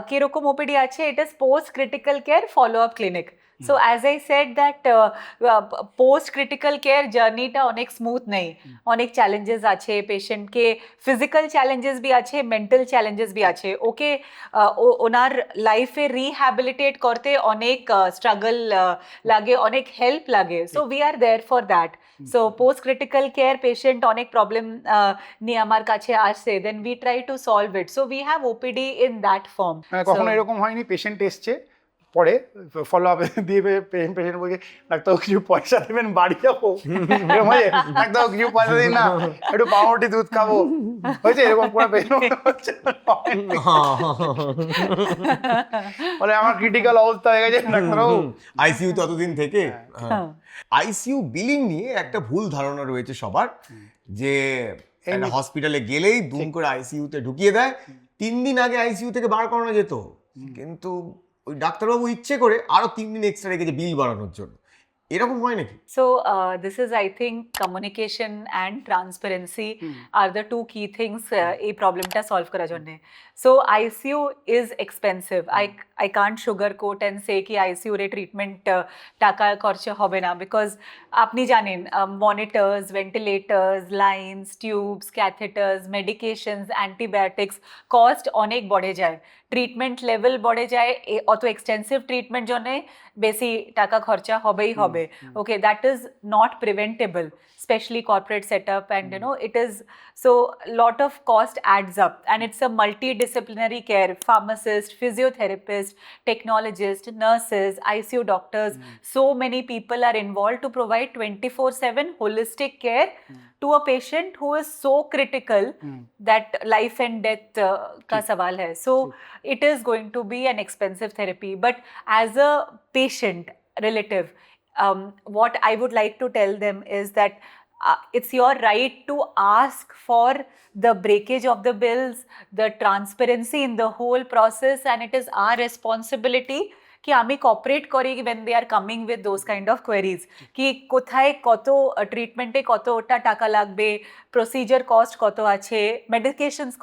কিরকম OPD আছে, it is post critical care follow up clinic. So as I said that post critical care journey টা অনেক স্মুথ নেই, অনেক চ্যালেঞ্জেস আছে, পেশেন্টকে ফিজিক্যাল চ্যালেঞ্জেস भी আছে, মেন্টাল চ্যালেঞ্জেস भी আছে, ওকে ওনার লাইফে রিহ্যাবিলিটেট করতে অনেক স্ট্রাগল লাগে, অনেক হেল্প লাগে। So we are there for that. So post critical care patient অনেক প্রবলেম নিয়ে আমার কাছে আসে, then we try to solve it. So we have OPD in that form. কখনো এরকম হয়নি পেশেন্ট এসছে পরে ফলো আপ দিয়ে পেশেন্ট বলছে ডাক্তার কিছু পয়সা দেবেন বাড়ি যাবো, এরকম হয়, ডাক্তার কিছু পয়সা দিন না একটু পাউরুটি দুধ খাবো, হয়েছে এরকম পুরো পেশেন্ট হচ্ছে। বলে আমার ক্রিটিক্যাল অবস্থা হয়ে গেছে ডাক্তারবাবু। আইসিইউ ততদিন থেকে আইসিইউ বিলিং নিয়ে একটা ভুল ধারণা রয়েছে সবার, যে একটা হসপিটালে গেলেই দুম করে আইসিইউতে ঢুকিয়ে দেয়, 3 দিন আগে আইসিইউ থেকে বার করানো যেত, কিন্তু ওই ডাক্তারবাবু ইচ্ছে করে আরো 3 দিন এক্সট্রা রেখেছে বিল বাড়ানোর জন্য, এরকম হয় নাকি? So this is, I think, communication and transparency are the two key things এই প্রবলেমটা সলভ করার জন্য। So ICU is expensive. I can't sugarcoat and say কি ICU রে ট্রিটমেন্ট টাকা খরচা হবে না, because আপনি জানেন monitors, ventilators, lines, tubes, catheters, medications, antibiotics cost অনেক বেড়ে যায়, ট্রিটমেন্ট লেভেল বেড়ে যায়, অত এক্সটেন্সিভ ট্রিটমেন্ট জন্য বেশি টাকা খরচা হবেই হবে। Okay, that is not preventable, especially corporate setup, and you know it is, so lot of cost adds up, and it's a multidisciplinary care, pharmacist, physiotherapist, technologist, nurses, ICU doctors, so many people are involved to provide 24/7 holistic care to a patient who is so critical that life and death ka sawal hai. So it is going to be an expensive therapy, but as a patient relative, what I would like to tell them is that it's your right to ask for the breakage of the bills, the transparency in the whole process, and it is our responsibility कि आमी cooperate करी when they are coming with those kind of queries कि কোথায় কত ট্রিটমেন্টে কতটা টাকা লাগবে, procedure cost কত আছে, মেডিকেশনস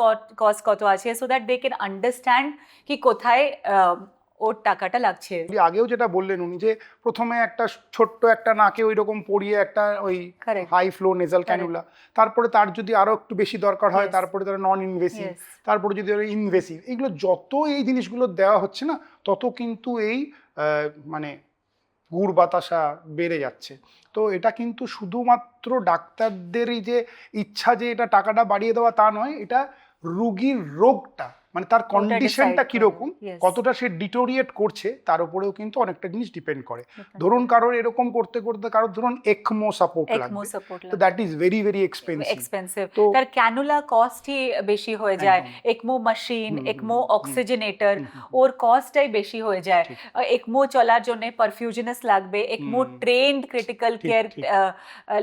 কস্ট কত আছে, so that they can understand कि কোথায় ওর টাকাটা লাগছে। আগেও যেটা বললেন উনি, যে প্রথমে একটা ছোট্ট একটা নাকে ওই রকম পরিয়ে একটা ওই হাই ফ্লো নেজাল ক্যানুলা, তারপরে তার যদি আরো একটু বেশি দরকার হয় তারপরে তারা নন ইনভেসিভ, তারপরে যদি ইনভেসিভ, এগুলো যত এই জিনিসগুলো দেওয়া হচ্ছে না তত কিন্তু এই মানে গুড় বাতাসা বেড়ে যাচ্ছে। তো এটা কিন্তু শুধুমাত্র ডাক্তারদেরই যে ইচ্ছা যে এটা টাকাটা বাড়িয়ে দেওয়া তা নয়, এটা রুগীর রোগটা মানে তার কন্ডিশনটা কিরকম, কতটা সে ডিটোরিয়েট করছে তার উপরেও কিন্তু অনেকটা জিনিস ডিপেন্ড করে। ধরুন কারোর এরকম করতে করতে কারোর ধরুন একমো সাপোর্ট লাগবে, তো that is very very expensive, তার ক্যানুলা কস্টই বেশি হয়ে যায়, একমো মেশিন, একমো অক্সিজেনেটর, ওর কস্টটাই বেশি হয়ে যায়, একমো চলার জন্য পারফিউশনিস্ট লাগবে, একমো ট্রেন্ড ক্রিটিক্যাল কেয়ার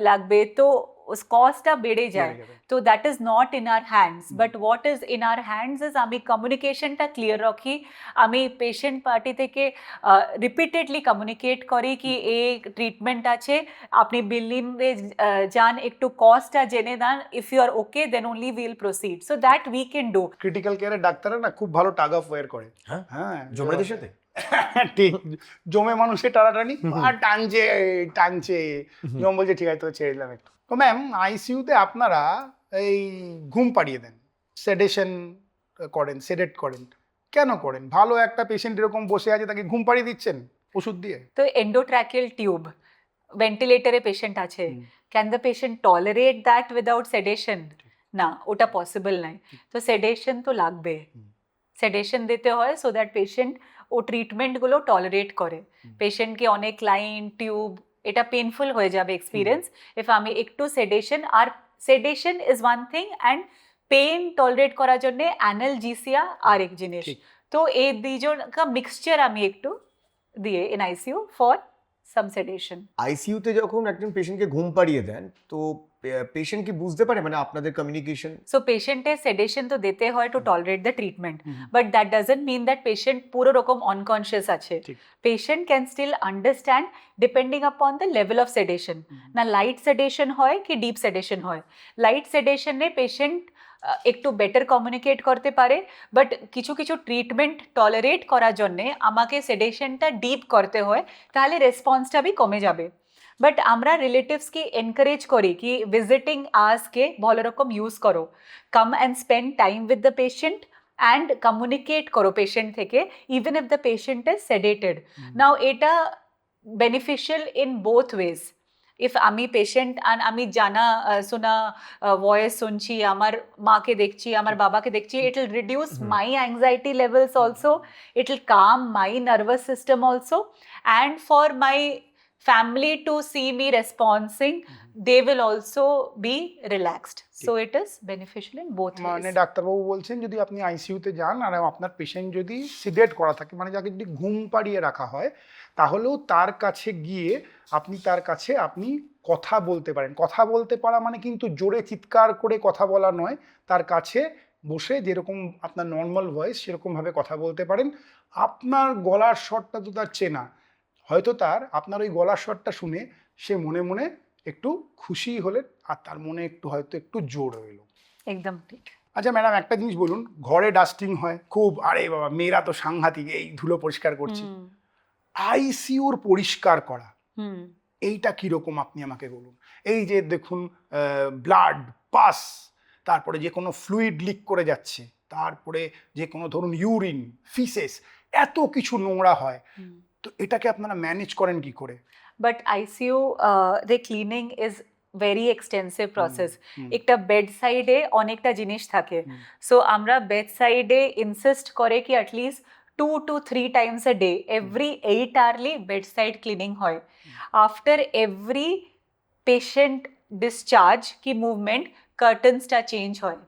লাগবে, তো उस कॉस्ट बेड़े जाए, तो that is not in our hands, but what is in our hands is आमी कम्युनिकेशनটা क्लियर रखी, आमी पेशेंट पार्टी থেকে রিপিটেডলি কমিউনিকেট করি কি এই ট্রিটমেন্ট আছে, আপনি বিলিংয়ে যান, একটু কস্টটা জেনে দেন, if you are okay then only will proceed, so that we can do. Critical কেয়ারের ডাক্তাররা না খুব ভালো টাগ অফ ওয়ার করে, হ্যাঁ জমরাদের সাথে ঠিক জমে মানুষের টানাটানি আর টানছে জম বলছে ঠিক আছে তো ছেড়ে দিলাম একটু। তো ম্যাম আইসিইউতে আপনারা এই ঘুম পাড়িয়ে দেন, সেডেশন করেন, সেডেট করেন, কেন করেন? ভালো একটা পেশেন্ট এরকম বসে আছে তাকে ঘুম পাড়িয়ে দিচ্ছেন ওষুধ দিয়ে। তো এন্ডোট্রাকিয়াল টিউব, ভেন্টিলেটরে পেশেন্ট আছে, can the patient tolerate that without sedation? না, ওটা পসিবল নাই, তো সেডেশন তো লাগবে, সেডেশন দিতে হয় সো দ্যাট পেশেন্ট ও ট্রিটমেন্টগুলো টলারেট করে। পেশেন্টকে অনেক লাইন টিউব এটা পেনফুল হয়ে যাবে এক্সপিরিয়েন্স, ইফ আমি একটু সেডেশন, আর sedation is one thing and pain tolerate করার জন্য অ্যানালজেসিয়া আর এক জিনিস, তো এই দুইজন কা মিক্সচার আমি একটু দিয়ে in ICU for some sedation. আইসিইউতে যখন একজন পেশেন্টকে ঘুম পাড়িয়ে দেন তো পেশেন্ট কি বুঝতে পারে মানে আপনাদের কমিউনিকেশন? সো পেশেন্টের সেডেশন তো দিতে হয় to tolerate the treatment, but that doesn't mean that patient পুরো রকম অনকনশিয়াস আছে। Patient can still understand depending upon the level of sedation, না লাইট সেডেশন হয় কি ডিপ সেডেশন হয়। লাইট সেডেশনে পেশেন্ট একটু বেটার কমিউনিকেট করতে পারে, বাট কিছু কিছু ট্রিটমেন্ট টলারেট করার জন্যে আমাকে সেডেশনটা ডিপ করতে হয়, তাহলে রেসপন্সটা বি কমে যাবে। বাট আমরা রিলেটিভসকে এনকারেজ করি কি ভিজিটিং আওয়ার্সকে ভালো রকম ইউজ করো, come and spend time with the patient and communicate করো পেশেন্ট থেকে, even if the patient is sedated. Now এটা beneficial in both ways, if আমি পেশেন্ট and আমি জানা শোনা ভয়েস শুনছি, আমার মাকে দেখছি, আমার বাবাকে দেখছি, it will reduce my anxiety levels also, it will calm my nervous system also, and for my family to see me responding, they will also be relaxed. So it is beneficial in both মানে ways. ডাক্তারবাবু বলছেন যদি আপনি আইসিইউতে যান আর আপনার patient যদি সিডেট করা থাকে, মানে যাকে যদি ঘুম পাড়িয়ে রাখা হয়, তাহলেও তার কাছে গিয়ে আপনি কথা বলতে পারেন। কথা বলতে পারা মানে কিন্তু জোরে চিৎকার করে কথা বলা নয়, তার কাছে বসে যেরকম আপনার নর্মাল ভয়েস সেরকমভাবে কথা বলতে পারেন। আপনার গলার স্বরটা তো তার চেনা, হয়তো আপনার ওই গলার স্বরটা শুনে সে মনে মনে একটু খুশি হলে আর তার মনে হয়তো একটু জোর এলো। একদম ঠিক। আচ্ছা ম্যাডাম, একটা জিনিস বলুন, ঘরে ডাস্টিং হয় খুব, আরে বাবা মেয়েরা তো সাংঘাতিক, এই ধুলো পরিষ্কার করছে, আইসিইউর পরিষ্কার করা এইটা কিরকম আপনি আমাকে বলুন। এই যে দেখুন ব্লাড পাস, তারপরে যে কোনো ফ্লুইড লিক করে যাচ্ছে, তারপরে যে কোনো ধরুন ইউরিন ফিসেস, এত কিছু নোংরা হয়, তো এটাকে আপনারা ম্যানেজ করেন কি করে? But ICU the cleaning is very extensive process. একটা বেড সাইডে অনেকটা জিনিস থাকে, সো আমরা বেড সাইডে ইনসিস্ট করে কি at least 2 to 3 times a day, every 8 hourly bedside cleaning হয়। After every patient discharge কি movement curtainsটা চেঞ্জ হয়।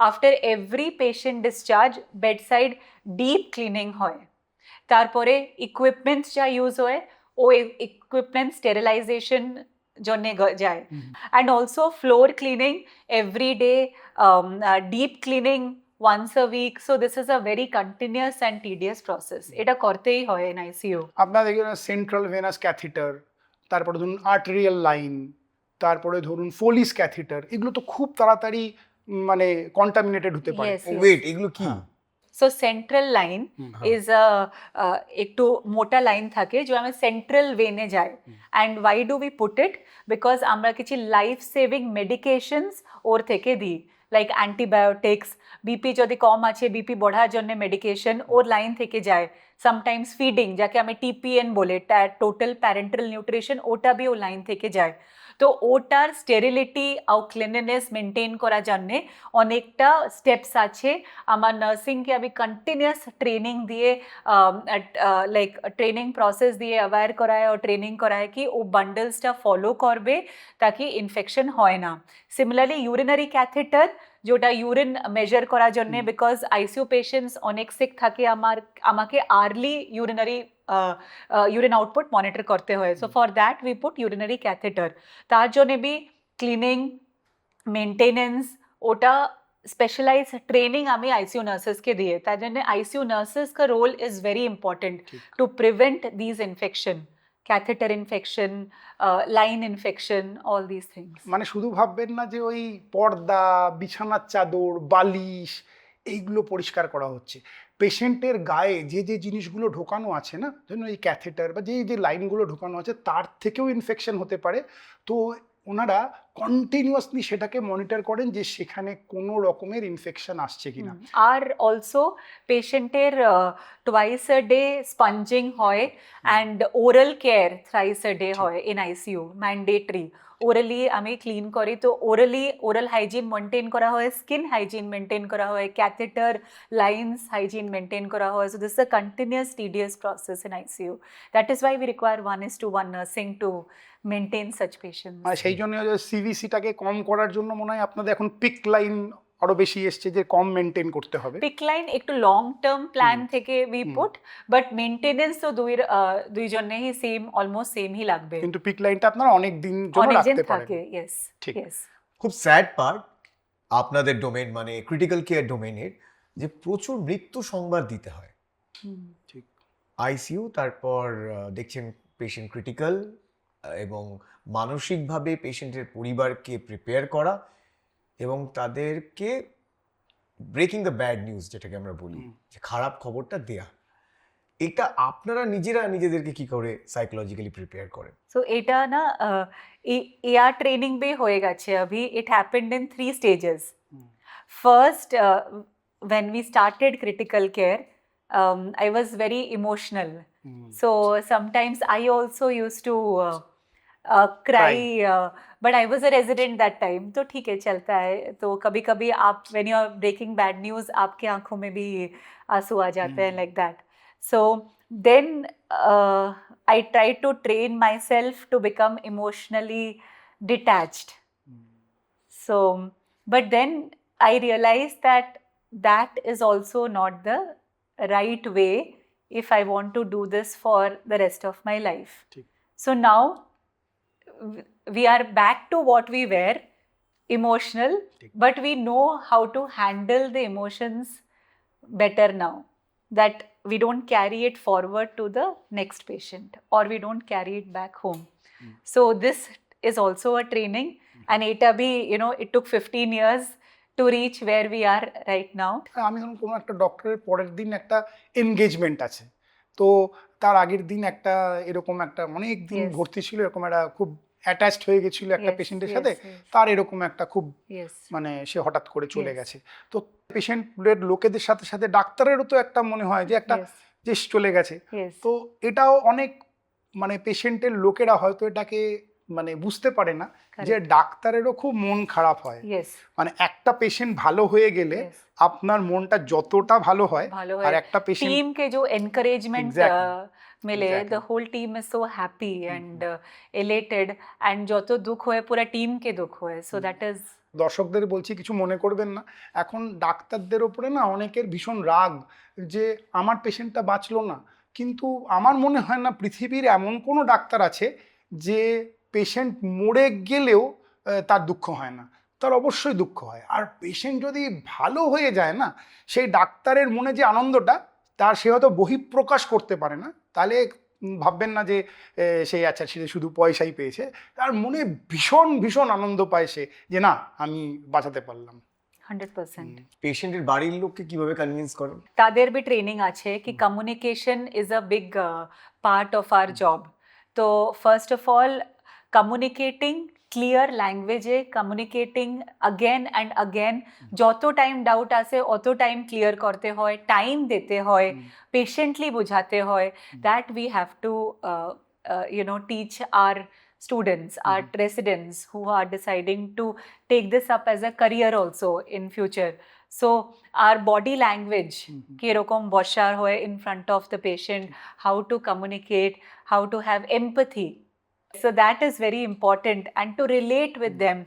After every patient discharge bedside deep cleaning হয়। তারপরে ইকুইপমেন্টস যা ইউজ হয় ও ইকুইপমেন্ট স্টেরিলাইজেশন জন্য যায়, and also floor cleaning every day, deep cleaning once a week. So this is a very continuous and tedious process. এটা করতেই হয় in ICU. আপনার দেখবেন সেন্ট্রাল ভেনাস ক্যাথিটার, তারপরে ধরুন আর্টেরিয়াল লাইন, তারপরে ধরুন ফোলিস ক্যাথিটার, এগুলো তো খুব তাড়াতাড়ি মানে কন্টামিনেটেড হতে পারে। Yes, yes. ওয়েট, এগুলো কি? So central line is a একটু মোটা লাইন থাকে যে আমি সেন্ট্রাল ভেনে যায়, and why do we put it? Because আমরা কিছু লাইফ সেভিং মেডিকেশনস ওর থেকে দিই, লাইক অ্যান্টিবায়োটিক্স, বিপি যদি কম আছে বিপি বঢ়ার জন্য মেডিকেশন ওর লাইন থেকে যায়, সামটাইমস ফিডিং যাকে আমি টিপিএন বলে, টোটাল প্যারেন্টাল নিউট্রিশন, ওটা বি ও লাইন থেকে যায়। তো ওটার স্টেরিলিটি আর ক্লিনলিনেস মেনটেন করার জন্যে অনেকটা স্টেপস আছে। আমার নার্সিংকে আমি কন্টিনিউয়াস ট্রেনিং দিয়ে লাইক ট্রেনিং প্রসেস দিয়ে অ্যাওয়্যার করায় ও ট্রেনিং করায় কি ও বান্ডলসটা ফলো করবে তাকি ইনফেকশন হয় না। সিমিলারলি ইউরিনারি ক্যাথেটার, যেটা ইউরিন মেজার করার জন্যে, বিকজ আইসিইউ পেশেন্টস অনেক সিক থাকে, আমাকে আর্লি ইউরিন আউটপুট মনিটর করতে হয়। So for that we put urinary catheter. তার জন্যে বি ক্লিনিং মেনটেনেন্স ওটা স্পেশালাইজ ট্রেনিং আমি আইসিইউ নার্সেসকে দিয়ে, তার জন্য আইসিইউ নার্সেস কা role is very important to prevent this infection, catheter infection, line infection, all these things. মানে শুধু ভাববেন না যে ওই পর্দা, বিছানার চাদর, বালিশ এইগুলো পরিষ্কার করা হচ্ছে। পেশেন্টের গায়ে যে যে জিনিসগুলো ঢোকানো আছে না, যেন এই ক্যাথেটার বা যে যে লাইনগুলো ঢোকানো আছে তার থেকেও ইনফেকশন হতে পারে। তো ওনারা কন্টিনিউয়াসলি সেটাকে মনিটর করেন যে সেখানে কোনো রকমের ইনফেকশন আসছে কিনা। আর অলসো পেশেন্টের টুয়াইস আ ডে স্পঞ্জিং হয়, and oral care thrice a day হয় ইন আইসিইউ, ম্যান্ডেটরি। ওরালি আমি ক্লিন করি, তো ওরাল হাইজিন মেনটেন করা হয়, স্কিন হাইজিন মেনটেন করা হয়, ক্যাথেটার লাইন্স হাইজিন মেনটেন করা হয়। So this is a continuous tedious process in ICU. That is why we require 1:1 nursing to maintain such patients. মানে সেই জন্য সিভিসিটাকে কম করার জন্য মনে হয় আপনাদের এখন পিক লাইন আরো বেশি এসছে যে কম মেনটেন করতে হবে। পিক লাইন একটু লং টার্ম প্ল্যান থেকে উই পুট, বাট মেনটেনেন্স তো দুইজনেই সেম, অলমোস্ট সেম হি লাগবে, কিন্তু পিক লাইনটা আপনারা অনেক দিন জন্য রাখতে পারেন। ইয়েস ঠিক। ইয়েস। খুব স্যাড পার্ট আপনাদের ডোমেন মানে ক্রিটিক্যাল কেয়ার ডোমেনের, যে প্রচুর মৃত্যু সংবাদ দিতে হয়। ঠিক। আইসিইউ, তারপর দেখছেন পেশেন্ট ক্রিটিক্যাল, এবং মানসিকভাবে পেশেন্টের পরিবারকে প্রিপেয়ার করা এবং তাদেরকে ব্রেকিং দ্য ব্যাড নিউজ, যেটাকে আমরা বলি, যে খারাপ খবরটা দেয়া, এটা আপনারা নিজেদেরকে কি করে সাইকোলজিক্যালি প্রিপেয়ার করেন? সো এটা না এআর ট্রেনিং বে হয়ে গেছে अभी। It happened in 3 stages. First, when we started critical care, I was very emotional. So sometimes I also used to cry. But I was a resident that time, तो ठीक है चलता है. तो कभी कभी आप when you are breaking bad news, आपके आंखों में भी आंसू आ जाते हैं like that. So then I tried to train myself to become emotionally detached. So, but then I realized that that is also not the right way if I want to do this for the rest of my life. ठीक. So now we are back to what we were, emotional, ठीक. but we know how to handle the emotions better now. That we don't carry it forward to the next patient or we don't carry it back home. So this is also a training, and এটা be, you know, it took 15 years to reach where we are right now. আমি ধরুন কোনো একটা ডক্টরের পরের দিন একটা engagement আছে, তো তার আগের দিন একটা এরকম একটা অনেক দিন Yes. ভর্তি ছিল, এরকম একটা খুব অ্যাটাচড হয়ে গেছিল একটা Yes, পেশেন্টের yes, সাথে, yes. তার এরকম একটা খুব Yes. মানে সে হঠাৎ করে চলে Yes. গেছে। তো পেশেন্টের লোকেদের সাথে সাথে ডাক্তারেরও তো একটা মনে হয় যে একটা Yes. যে চলে গেছে। Yes. তো এটাও অনেক মানে পেশেন্টের লোকেরা হয়তো এটাকে মানে বুঝতে পারে না যে Correct. ডাক্তারেরও খুব মন খারাপ হয়। Yes. মানে একটা পেশেন্ট ভালো হয়ে গেলে Yes. আপনার মনটা যতটা ভালো হয়, ভালো আর হয়। একটা পেশেন্ট टीम के जो encouragement Exactly. मिले, Exactly. the whole team is so happy and elated, and যত দুঃখ হয় পুরা টিম কে দুঃখ হয়, so that is দর্শকদের বলছি কিছু মনে করবেন না, এখন ডাক্তারদের ওপরে না অনেকের ভীষণ রাগ যে আমার পেশেন্টটা বাঁচলো না, কিন্তু আমার মনে হয় না পৃথিবীর এমন কোনো ডাক্তার আছে যে পেশেন্ট মরে গেলেও তার দুঃখ হয় না। তার অবশ্যই দুঃখ হয়, আর পেশেন্ট যদি ভালো হয়ে যায় না, সেই ডাক্তারের মনে যে আনন্দটা তার সে হয়তো বহিঃপ্রকাশ করতে পারে না, তাহলে ভাববেন না যে সেই আচ্ছা সে শুধু পয়সাই পেয়েছে, তার মনে ভীষণ ভীষণ আনন্দ পায় সে যে না আমি বাঁচাতে পারলাম। 100%. পেশেন্টের বাড়ির লোককে কিভাবে কনভিন্স করেন? তাদের বি ট্রেনিং আছে কি communication is a big part of our job. তো first of all communicating clear ল্যাঙ্গুয়েজে, কমিউনিকেটিং अगेन एंड अगेन, যত টাইম ডাউট আসে অত টাইম ক্লিয়ার করতে হয়, টাইম দিতে হয়, পেশেন্টলি বোঝাতে হয়। That we have two teach our students, our residents who are deciding to take this up as a career also in future. So our body language, কিরকম বসার হয় in front of the patient, how to communicate, how to have empathy. So that is very important, and to relate with them,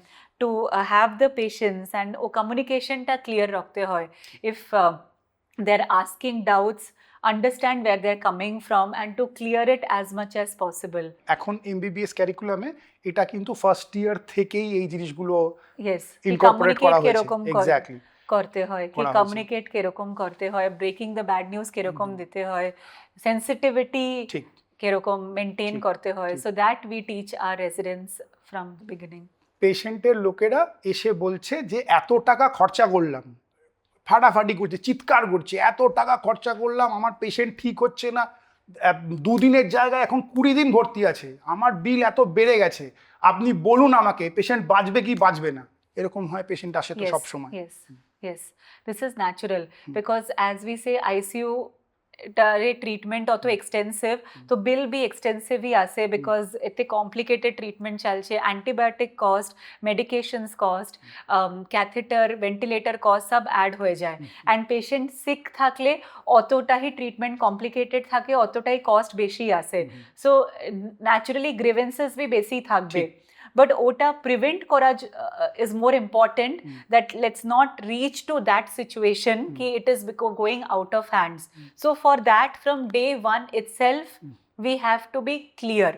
to have the patience, and communication ta clear rakhte hoy. If they're asking doubts, understand where they're coming from and to clear it as much as possible. এখন MBBS ক্যারিকুলামে এটা কিন্তু first year থেকেই এই জিনিসগুলো Yes, incorporate করা হয়েছে। কিরকম exactly করতে হয়, কি করা হয়েছে। কমিউনিকেট কিরকম করতে হয়, ব্রেকিং দ্য ব্যাড নিউজ কিরকম দিতে হয়, সেন্সিটিভিটি ঠিক কিরকম মেনটেন ঠিক, করতে হয়। ঠিক। So that we teach our residents from the beginning. পেশেন্টের লোকেরা এসে বলছে যে এত টাকা খরচা করলাম, ফাটাফাটি করছে, চিৎকার করছে, এত টাকা খরচা করলাম, আমার পেশেন্ট ঠিক হচ্ছে না, দুদিনের জায়গায় এখন 20 দিন ভর্তি আছে, আমার বিল এত বেড়ে গেছে, আপনি বলুন আমাকে পেশেন্ট বাঁচবে কি বাঁচবে না। এরকম হয়, পেশেন্ট আসে তো সব সময়। Yes, this is natural because as we say ICU treatment অত এক্সটেন্সিভ, তো বিল বি এক্সটেন্সিভই আসে বিকজ এতে কমপ্লিকেটেড ট্রিটমেন্ট চলছে, antibiotic cost, medications cost, catheter, ventilator cost সব অ্যাড হয়ে যায়। অ্যান্ড পেশেন্ট সিক থাকলে অতটাই ট্রিটমেন্ট কমপ্লিকেটেড থাকে, অতটাই কস্ট বেশি আসে। সো ন্যাচারালি গ্রিভেন্সেস বি বেশি থাকবে। But OTA prevent kora is more important, that let's not reach to that situation ki it is going out of hands. So for that, from day one itself, we have to be clear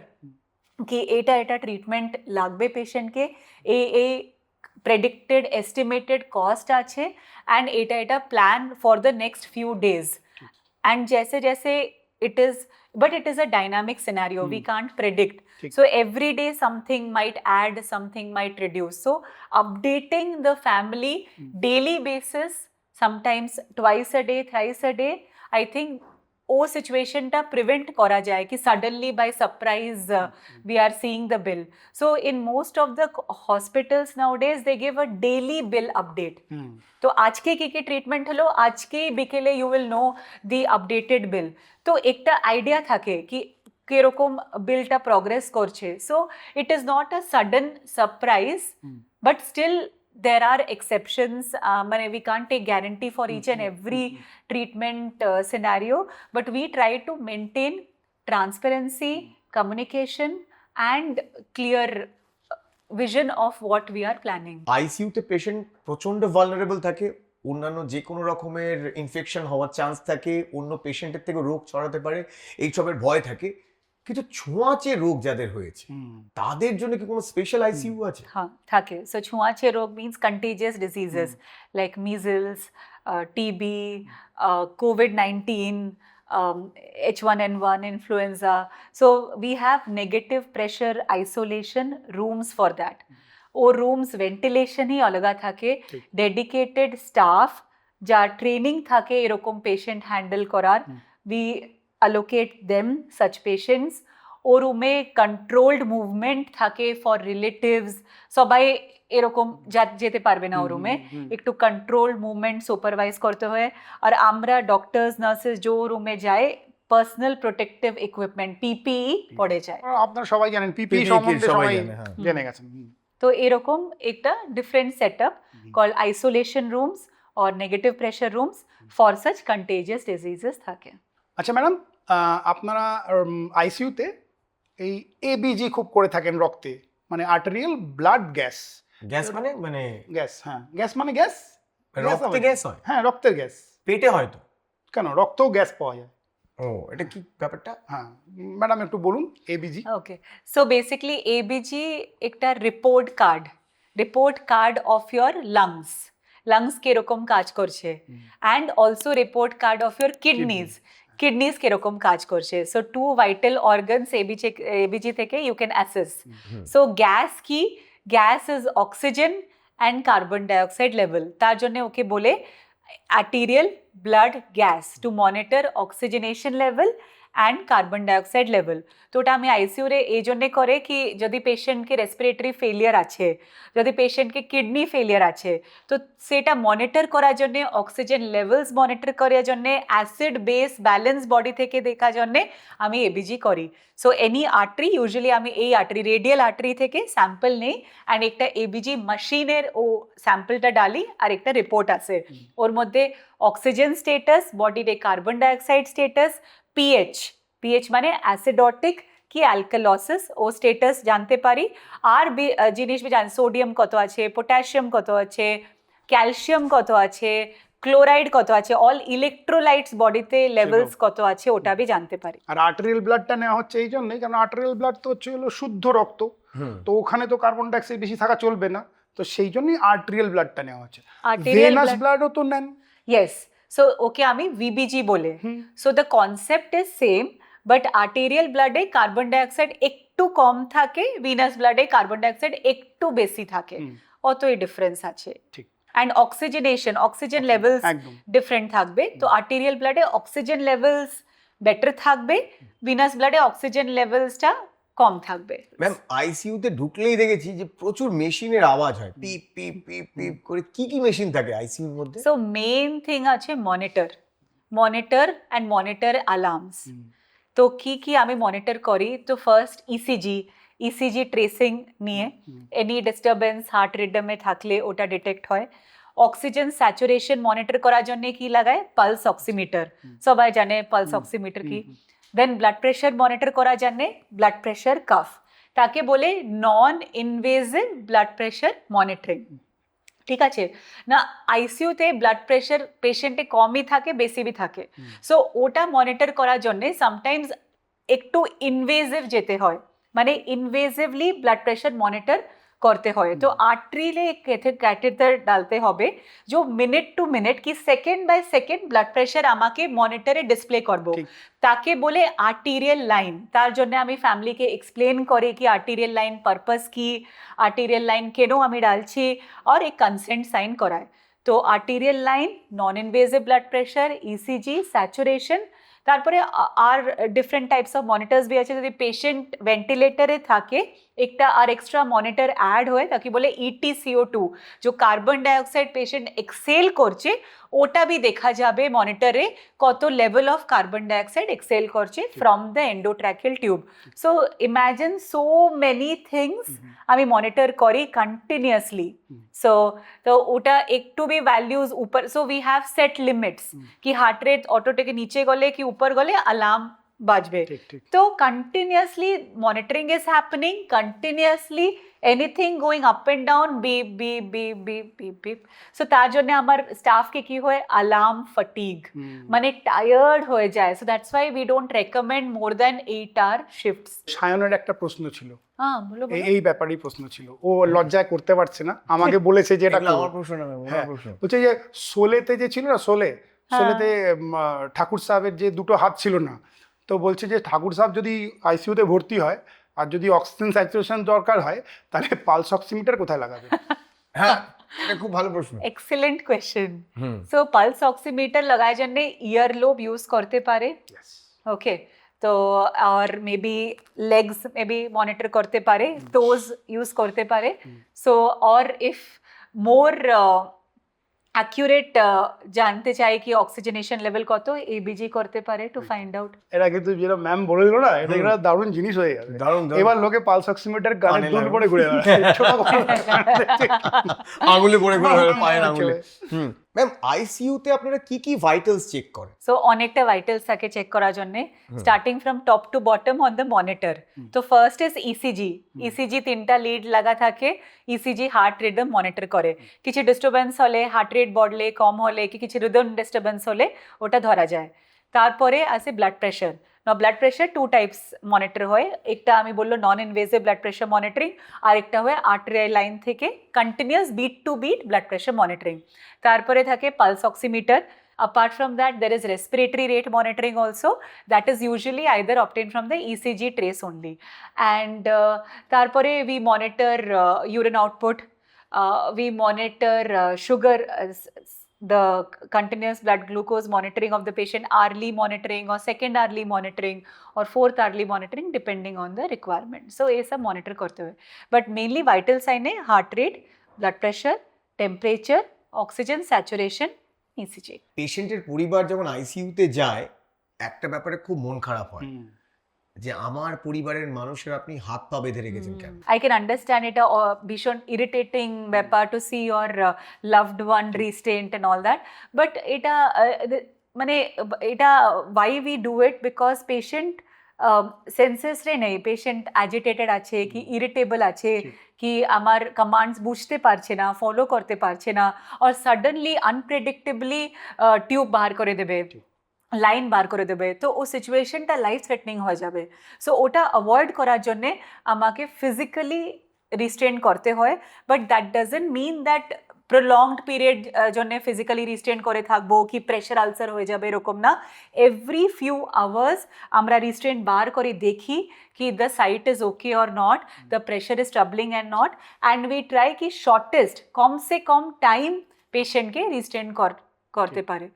ki eta treatment lagbe patient ke, a predicted estimated cost ache, and eta plan for the next few days. And jaise it is, but it is a dynamic scenario, we can't predict. So every day something might add, something might reduce. So updating the family daily basis, sometimes twice a day, thrice a day, I think ও সিচুয়েশনটা prevent করা যায় কি suddenly by surprise we are seeing the bill. So in most of the hospitals nowadays they give a daily bill update. তো আজকে কি কি treatment হলো, আজকে বিকেলে you will know the updated bill. তো একটা আইডিয়া থাকে কি কিরকম বিলটা প্রগ্রেস করছে। So it is not a sudden surprise, but still there are exceptions. We can't take guarantee for each and every treatment scenario, but we try to maintain transparency, communication, and clear vision of what we are planning. আইসিইউতে patient প্রচন্ড vulnerable থাকে, অন্যান্য যে কোনো রকমের infection হওয়ার chance থাকে, অন্য পেশেন্টের থেকে রোগ ছড়াতে পারে, এইসবের ভয় থাকে। কিন্তু ছোঁয়াচে রোগ যাদের হয়েছে তাদের জন্য কি কোনো স্পেশাল আইসিইউ আছে? হ্যাঁ থাকে। সো ছোঁয়াচে রোগ means contagious diseases like measles, TB, COVID-19, H1N1, influenza. So we have negative pressure isolation rooms for that. ও রুমস ভেন্টিলেশনই আলাদা থাকে, ডেডিকেটেড স্টাফ যা ট্রেনিং থাকে এরকম পেশেন্ট হ্যান্ডেল করার, we allocate them such patients. ও রুমে কন্ট্রোলড মুভমেন্ট থাকে ফর রিলেটিভস, সবাই এরকম যেতে পারবে না ও রুমে, একটু কন্ট্রোলড মুভমেন্ট সুপারভাইজ করতে হয়। আর আমরা ডক্টরস নার্সেস যে রুমে যায় পার্সোনাল প্রোটেক্টিভ ইকুইপমেন্ট পিপিই পড়ে যায়। আপনারা সবাই জানেন পিপিই সম্বন্ধে সবাই জেনে গেছেন। তো এরকম একটা different setup call isolation rooms or negative pressure rooms for such contagious diseases থাকে। আচ্ছা ম্যাডাম, আপনারা আইসিইউতে এই এবিজি খুব করে থাকেন রক্তে, মানে আর্টেরিয়াল ব্লাড গ্যাস। গ্যাস মানে মানে গ্যাস, হ্যাঁ গ্যাস মানে গ্যাস, রক্তে গ্যাস হয়? হ্যাঁ রক্তের গ্যাস। পেটে হয় তো? কেন, রক্তেও গ্যাস পাওয়া যায়। ও এটা কি ব্যাপারটা? হ্যাঁ ম্যাডাম একটু বলুন ABG. Okay, so basically ABG একটা report card of your lungs কিরকম কাজ করছে, and also report card of your kidneys কিরকম কাজ করছে। সো 2 ভাইটাল অর্গানস এবিজি থেকে you can assess. So gas is oxygen and carbon dioxide level, তার জন্য ওকে বলে arterial blood gas to monitor oxygenation level and carbon dioxide level. তো ওটা আমি আইসিইউরে এই জন্যে করে কি যদি পেশেন্টকে রেসপিরেটরি ফেলিয়ার আছে, যদি পেশেন্টকে কিডনি ফেলিয়ার আছে, তো সেটা মনিটর করার জন্যে, অক্সিজেন লেভেলস মনিটর করার জন্যে, অ্যাসিড বেস ব্যালেন্স বডি থেকে দেখার জন্যে আমি এবিজি করি। সো এনি আর্টারি, ইউজুয়ালি আমি এই আর্টারি রেডিয়াল আর্টারি থেকে স্যাম্পল নেই, অ্যান্ড একটা এবিজি মেশিনের ও স্যাম্পলটা ডালি, আর একটা রিপোর্ট আছে ওর মধ্যে অক্সিজেন স্টেটাস, বডির কার্বন ডাইঅক্সাইড স্টেটাস, পিএইচ মানে অ্যাসিডোটিক কি অ্যালকালসিস, ও স্টেটাস জানতে পারি। আর জিনিস বি জানি সোডিয়াম কত আছে, পটাশিয়াম কত আছে, ক্যালসিয়াম কত আছে, ক্লোরাইড কত আছে, অল ইলেকট্রোলাইটস বডিতে লেভেলস কত আছে ওটা বি জানতে পারি। আর আর্টেরিয়াল ব্লাডটা নেওয়া হচ্ছে এই জন্যই কারণ আর্টেরিয়াল ব্লাড তো হচ্ছে হলো শুদ্ধ রক্ত, তো ওখানে তো কার্বন ডাইঅক্সাইড বেশি থাকা চলবে না, তো সেই জন্যই আর্টেরিয়াল ব্লাডটা নেওয়া হচ্ছে। ভেনাস ব্লাডও তো নেন? ইয়েস, সো ওকে আমি ভিবিজি বলে। So the concept is same, but arterial ব্লাডে কার্বন ডাইঅক্সাইড একটু কম থাকে, ভিনাস ব্লাডে কার্বন ডাইঅক্সাইড একটু বেশি থাকে, অতই ডিফারেন্স আছে। ঠিক। অ্যান্ড অক্সিজেন লেভেলস ডিফারেন্ট থাকবে। তো আর্টেরিয়াল ব্লাডে অক্সিজেন লেভেলস বেটার থাকবে, ভিনাস ব্লাডে অক্সিজেন লেভেলসটা কম থাকবে। ম্যাম আইসিইউতে ঢুকলেই দেখেছি যে প্রচুর মেশিনের আওয়াজ হয়, পিপ পিপ পিপ পিপ করে। কি মেশিন থাকে আইসিইউর মধ্যে? সো মেইন থিং আছে মনিটর অ্যান্ড মনিটর অ্যালার্মস। তো কি আমি মনিটর করি, তো ফার্স্ট ইসিজি ট্রেসিং নিয়ে এনি ডিস্টারবেন্স হার্ট রিদমে থাকলে ওটা ডিটেক্ট হয়। অক্সিজেন স্যাচুরেশন মনিটর করার জন্য কি লাগায়, পালস অক্সিমিটার, সবাই জানে পালস অক্সিমিটার কি। দেন ব্লাড প্রেশার মনিটর করার জন্য ব্লাড প্রেশার কাফ, তাকে বলে নন ইনভেসিভ ব্লাড প্রেশার মনিটরিং। ঠিক আছে না, আইসিইউতে ব্লাড প্রেশার পেশেন্টে কমই থাকে বেশি বি থাকে, সো ওটা মনিটর করার জন্য সামটাইমস একটু ইনভেসিভ যেতে হয়, মানে ইনভেসিভলি ব্লাড প্রেশার মনিটর করতে হয়। তো আর্টারিলে ক্যাথেটার ডালতে হবে जो মিনিট টু মিনিট কি second by second blood pressure আমাকে মনিটরে ডিসপ্লে করবো, তাকে বলে আর্টেরিয়াল লাইন। তার জন্য আমি ফ্যামিলিকে এক্সপ্লেন করি কি আর্টেরিয়াল লাইন পারপাস কি, আর্টেরিয়াল লাইন কেন আমি ডালছি, আর এক কনসেন্ট সাইন করায়। তো আর্টেরিয়াল লাইন, নন invasive blood pressure, ECG, saturation, তারপরে আর ডিফারেন্ট টাইপস অফ মনিটর্স বি আছে। যদি পেশেন্ট ভেন্টিলেটরে থাকে एकटा और एक्स्ट्रा मॉनिटर ऐड হয় ताकि बोले EtCO2 जो कार्बन डाइऑक्साइड पेशेंट एक्सेल করছে ওটা भी দেখা যাবে মনিটরে কত level of carbon dioxide exhale করছে from the endotracheal tube so imagine so many things আমি মনিটর করি কন্টিনিউয়াসলি সো তো ওটা একটু भी वैल्यूज ऊपर so we have set limits कि हार्ट रेट ऑटो থেকে নিচে গলে কি উপর গলে अलार्म বাজবে তো continuously monitoring is happening continuously anything going up and down beep beep beep beep beep beep so তার জন্য আমার স্টাফকে কি হয় অ্যালার্ম ফটিগ মানে টায়ার্ড হয়ে যায় so that's why we don't recommend more than 8 hour shifts সায়নের একটা প্রশ্ন ছিল, হ্যাঁ বলো এই ব্যাপারেই প্রশ্ন ছিল। ও লজ্জায় করতে পারছে না, আমাকে বলেছে যে এটা আমার প্রশ্ন না ম্যাম, আমার প্রশ্ন বলছে যে সোলেতে যে ছিল না, সোলেতে ঠাকুর সাহেবের যে দুটো হাত ছিল না, তো বলছে যে ঠাকুর সাহেব যদি আইসিইউতে ভর্তি হয় আর যদি অক্সিজেন স্যাচুরেশন দরকার হয় তাহলে পালস অক্সিমিটার কোথায় লাগাবে? হ্যাঁ এটা খুব ভালো প্রশ্ন। Excellent question. So pulse oximeter লাগায় জন্য ইয়ার লোব ইউজ করতে পারে, ওকে, তো আর মেবি লেগস মেবি মনিটর করতে পারে, টোজ ইউজ করতে পারে। So or if more accurate জানতে চাই কি অক্সিজেনেশন লেভেল কত, এবিজি করতে পারে টু ফাইন্ড আউট। এটা কিন্তু যেটা ম্যাম বলে দিল না, এটা একটা দারুণ জিনিস হয়ে যাবে। এবার লোকে পালস অক্সিমিটার গানের দুল পরে ঘুরে আঙুলে পরে ঘুরে পায়ের আঙুলে। ম্যাম আইসিইউতে আপনারা কি কি ভাইটালস চেক করেন? সো অনেকটা ভাইটালস থাকে চেক করার জন্য, starting from top to bottom on the monitor. তো ফার্স্ট ইজ ইসিজি। ইসিজি তিনটা লিড লাগা থাকে, ইসিজি হার্ট রিদম মনিটর করে। কিছু ডিস্টারবেন্স হলে, হার্ট রেট বাড়লে কম হলে কি কিছু রিদম ডিস্টারবেন্স হলে ওটা ধরা যায়। তারপরে আসে ব্লাড প্রেশার। না blood pressure two types monitor হয়, একটা আমি বললো non invasive blood pressure monitoring, আর একটা হয় আর্টেরিয়াল লাইন থেকে continuous beat to beat blood pressure monitoring. তারপরে থাকে pulse oximeter. Apart from that, there is respiratory rate monitoring also, that is usually either obtained from the ECG trace only. And tarpore we monitor urine output, we monitor sugar, the continuous blood glucose monitoring of the patient, hourly monitoring or second hourly monitoring or fourth hourly monitoring depending on the requirement. So ये सब monitor करते हुए, but mainly vital sign है heart rate, blood pressure, temperature, oxygen saturation, ECG. পেশেন্টের পরিবার যখন আইসিইউতে যায় একটা ব্যাপারে খুব মন খারাপ হয় যে আমার পরিবারের মানুষের আপনি হাত পা বেঁধে রেখেছেন কেন। I can understand it ভীষণ irritating ব্যাপার to see your loved one restrained and all that, but এটা মানে এটা why we do it because patient senses রে নেই, পেশেন্ট অ্যাজিটেটেড আছে কি ইরিটেবল আছে কি আমার কমান্ডস বুঝতে পারছে না, ফলো করতে পারছে না, আর সাডেনলি আনপ্রেডিক্টেবলি টিউব বার করে দেবে, লাইন বার করে দেবে, তো ও সিচুয়েশনটা লাইফ থ্রেটনিং হয়ে যাবে। সো ওটা অ্যাভয়েড করার জন্যে আমাকে ফিজিক্যালি রিস্ট্রেন করতে হয়, but that doesn't mean that prolonged period জন্য ফিজিক্যালি রিস্ট্রেন করে থাকবো কি প্রেশার আলসার হয়ে যাবে এরকম না। এভরি ফিউ আওয়ার্স আমরা রিস্ট্রেন বার করে দেখি কি the site is okay or not, the pressure is troubling and not, and we try কি শর্টেস্ট কম সে কম টাইম পেশেন্টকে রিস্ট্রেন করতে পারে।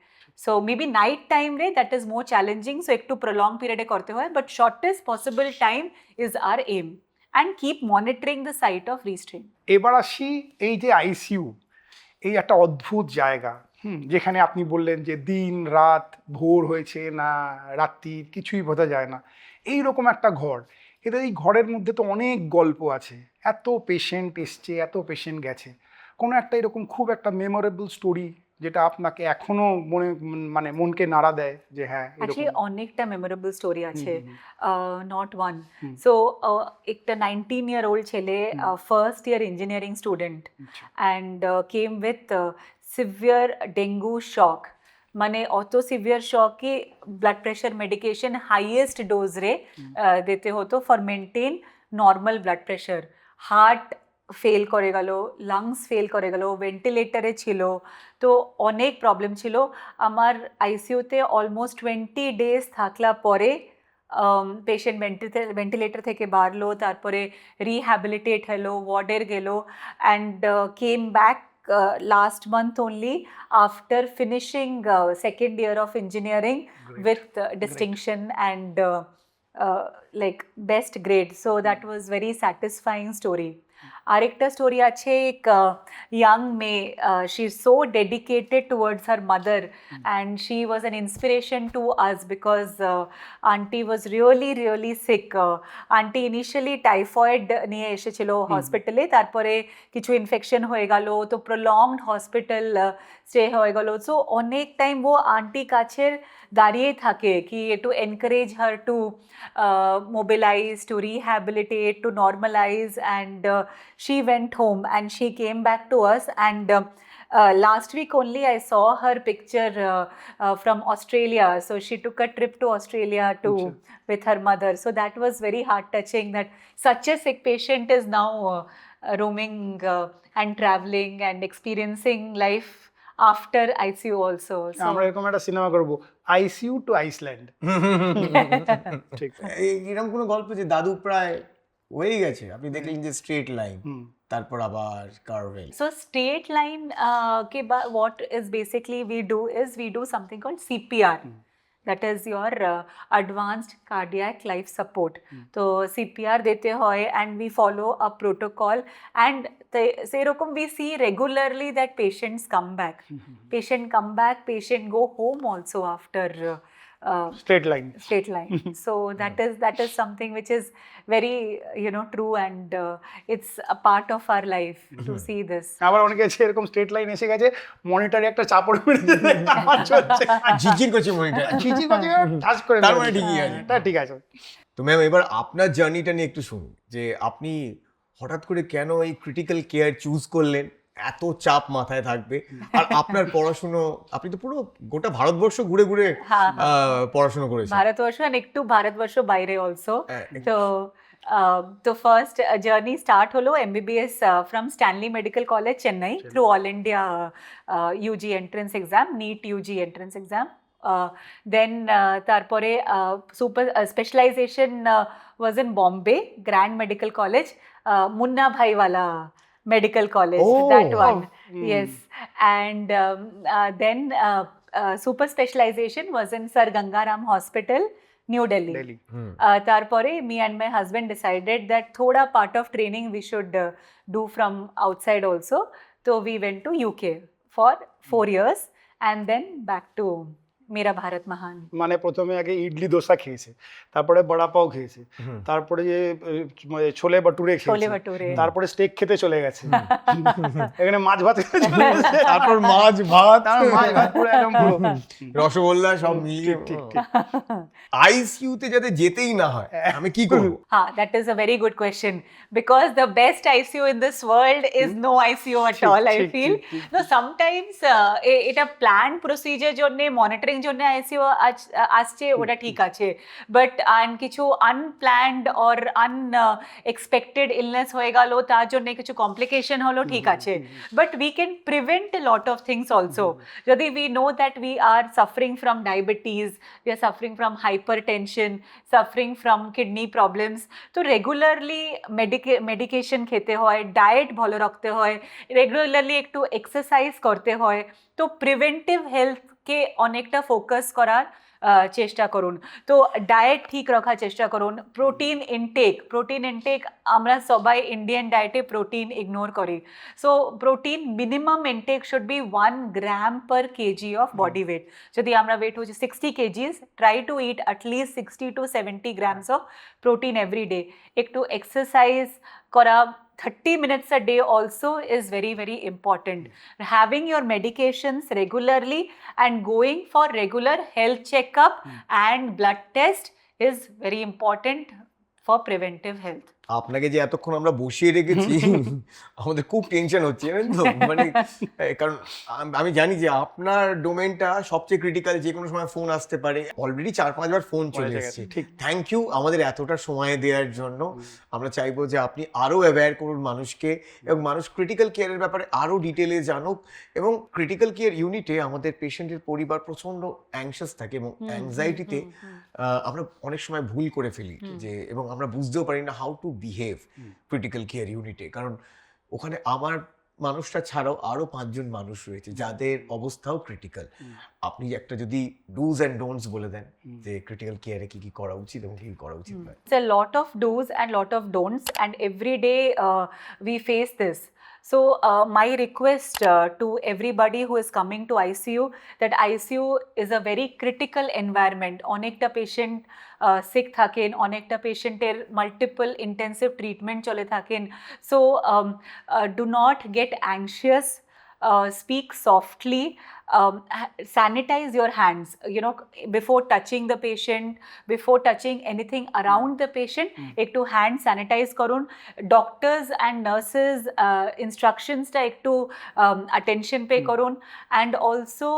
সো মেবি নাইট টাইম রে that is more challenging, so একটু প্রলং পিরিয়ডে করতে হয়, but shortest possible time is our aim, and keep monitoring the site of restrain. এবার আসি এই যে আইসিইউ, এই একটা অদ্ভুত জায়গা, যেখানে আপনি বললেন যে দিন রাত ভোর হয়েছে না রাত্রি কিছুই বোঝা যায় না, এইরকম একটা ঘর। এদের এই ঘরের মধ্যে তো অনেক গল্প আছে, এত পেশেন্ট এসছে, এত পেশেন্ট গেছে, কোনো একটা এরকম খুব একটা মেমোরেবল স্টোরি যেটা আপনাকে এখনো মনে মানে মনকে নাড়া দেয় যে হ্যাঁ অ্যাকচুয়ালি অনেকটা মেমোরেবল স্টোরি আছে, নট ওয়ান। সো একটা 19-year-old ছেলে, first year engineering student, and came with severe dengue shock, মানে অত সিভিয়ার শক কি blood pressure medication highest dose রে দিতে হতো for maintain normal blood pressure. Heart fail করে গেল, লাংস ফেল করে গেল, ভেন্টিলেটারে ছিল, তো অনেক প্রবলেম ছিল। আমার আইসিইউতে অলমোস্ট 20 days থাকলা পরে পেশেন্ট ভেন্টিলেটার থেকে বাড়লো, তারপরে রিহ্যাবিলিটেট হলো, ওয়ার্ডের গেল, and came back last month only after finishing second year of engineering with distinction and like best grade. So that was very satisfying story. আরেকটা স্টোরি আছে এক young মেয়ে, she is so dedicated towards her mother and she was an inspiration to us because auntie was really sick. auntie initially typhoid নিয়ে এসেছিল হসপিটালে, তারপরে কিছু infection হয়ে গেল, তো prolonged hospital stay হয়ে গেল। সো অনেক টাইম ও আন্টি কাছের দাঁড়িয়ে থাকে কি to encourage her to mobilize, to rehabilitate, to normalize, and she went home and she came back to us, and last week only I saw her picture from Australia. So she took a trip to Australia to with her mother. So that was very heart touching that such a sick patient is now roaming and traveling and experiencing life after ICU also. So আমরা এরকম একটা cinema করব, ICU two Iceland. ঠিক। এরকম কোনো গল্প যে দাদু প্রায় হয়ে গেছে, আপনি দেখলেন যে স্ট্রেট লাইন, তারপর আবার কার্ভেল। So straight line ke what is basically we do something called CPR. That is your advanced cardiac life support. So CPR dete hoy and we follow a protocol, and serokom we see regularly that patients come back. Patient go home also after straight line. So that is something which is very true, and it's a part of our life to see this. আবার অনেকে আছে এরকম straight line এসে গেছে, মনিটরে একটা চাপড় মেরে দিতে আমার চলছে, ঝিরঝির করছে মনিটর, ঝিঝি করছে, টাচ করে তার মানে ঠিকই আছে। এটা ঠিক আছে। তো ম্যাম এবার আপনার জার্নিটা নিয়ে একটু শুনুন, যে আপনি হঠাৎ করে কেন এই ক্রিটিক্যাল কেয়ার চুজ করলেন, এত চাপ মাথায় থাকবে, আর আপনার পড়াশুনো, আপনি তো পুরো গোটা ভারতবর্ষ ঘুরে ঘুরে পড়াশোনা করেছেন। ভারতবর্ষ and একটু ভারতবর্ষ বাইরে also. তো ফার্স্ট জার্নি স্টার্ট হলো MBBS from Stanley Medical College, Chennai, through All India UG entrance exam, NEET UG entrance exam. Then তারপরে super specialization was in Bombay, Grand Medical College, Munna Bhaiwala Medical College, that one. Yes, and then super specialization was in Sir Gangaram Hospital, New Delhi. Tarpore me and my husband decided that thoda part of training we should do from outside also. So we went to UK for 4 years and then back to মেরা ভারত মহান। মানে প্রথমে আগে ইডলি দোসা খেয়েছে, তারপরে বড়া পাও খেয়েছে, তারপরে যে ছোলে বাটুরে খেয়েছে, তারপরে স্টেক খেতে চলে গেছে, এখানে মাছ ভাত তারপর মাছ ভাত পুরো একদম পুরো রসগোল্লা সব মিলিয়ে। ঠিক আইসিইউ তে যাতে যেতেই না হয় আমি কি করব? হ্যাঁ, that is a very good question, because the best ICU in this world is no ICU at all, I feel. No, sometimes এটা প্ল্যান প্রসিজার জন্য, মনিটরিং জন্য আইসিইউ আসছে, ওটা ঠিক আছে, বাট কিছু আনপ্ল্যান্ড অর আনএক্সপেক্টেড ইলনেস হয়ে গেল, তার জন্য কিছু কমপ্লিকেশন হলো, ঠিক আছে, but we can prevent a lot of things also. যদি we know that we are suffering from diabetes, we are suffering from hypertension, suffering from kidney problems, তো রেগুলারলি মেডিকেশন খেতে হয়, ডায়েট ভালো রাখতে হয়, রেগুলারলি একটু এক্সারসাইজ করতে হয়, তো প্রিভেন্টিভ হেলথকে অনেকটা ফোকাস করার চেষ্টা করুন। তো ডায়েট ঠিক রাখার চেষ্টা করুন। প্রোটিন ইনটেক আমরা সবাই ইন্ডিয়ান ডায়েটে প্রোটিন ইগনোর করি। So protein minimum intake should be 1 gram per kg of body weight. যদি আমরা ওয়েট হচ্ছে 60 kgs, try to eat at least 60 to 70 grams of protein every day. একটু এক্সারসাইজ করা 30 minutes a day also is very, very important. Having your medications regularly and going for regular health checkup and blood test is very important for preventive health. আপনাকে যে এতক্ষণ আমরা বসিয়ে রেখেছি আমাদের খুব টেনশন হচ্ছে, জানেন তো, মানে কারণ আমি জানি যে আপনার ডোমেনটা সবচেয়ে ক্রিটিক্যাল, যে কোনো সময় ফোন আসতে পারে। অলরেডি 4-5 বার ফোন চলে এসেছে। থ্যাংক ইউ আমাদের এতটা সময় দেওয়ার জন্য। আমরা চাইবো যে আপনি আরও অ্যাওয়্যার করুন মানুষকে, এবং মানুষ ক্রিটিক্যাল কেয়ারের ব্যাপারে আরও ডিটেলে জানুক। এবং ক্রিটিক্যাল কেয়ার ইউনিটে আমাদের পেশেন্টের পরিবার প্রচণ্ড অ্যাংশাস থাকে, এবং অ্যাংজাইটিতে আমরা অনেক সময় ভুল করে ফেলি, যে এবং আমরা বুঝতেও পারি না how to behave critical care ইউনিটে। কারণ ওখানে আমার মানুষটা ছাড়াও আরো 5 জন মানুষ রয়েছে যাদের অবস্থাও ক্রিটিক্যাল। আপনি একটা যদি ডুজ অ্যান্ড ডোন্টস বলে দেন যে ক্রিটিক্যাল কেয়ারে কি কি করা উচিত এবং কি কি করা উচিত নয়। It's a lot of do's and lot of don'ts, and every day we face this. So my request to everybody who is coming to ICU, that ICU is a very critical environment. অনেকটা patient sick থাকেন, অনেকটা পেশেন্টের multiple intensive treatment চলে থাকেন। So do not get anxious, speak softly, sanitize your hands, you know, before touching the patient, before touching anything around the patient, ektu hand sanitize korun. Doctors and nurses instructions ta ektu attention pay korun, and also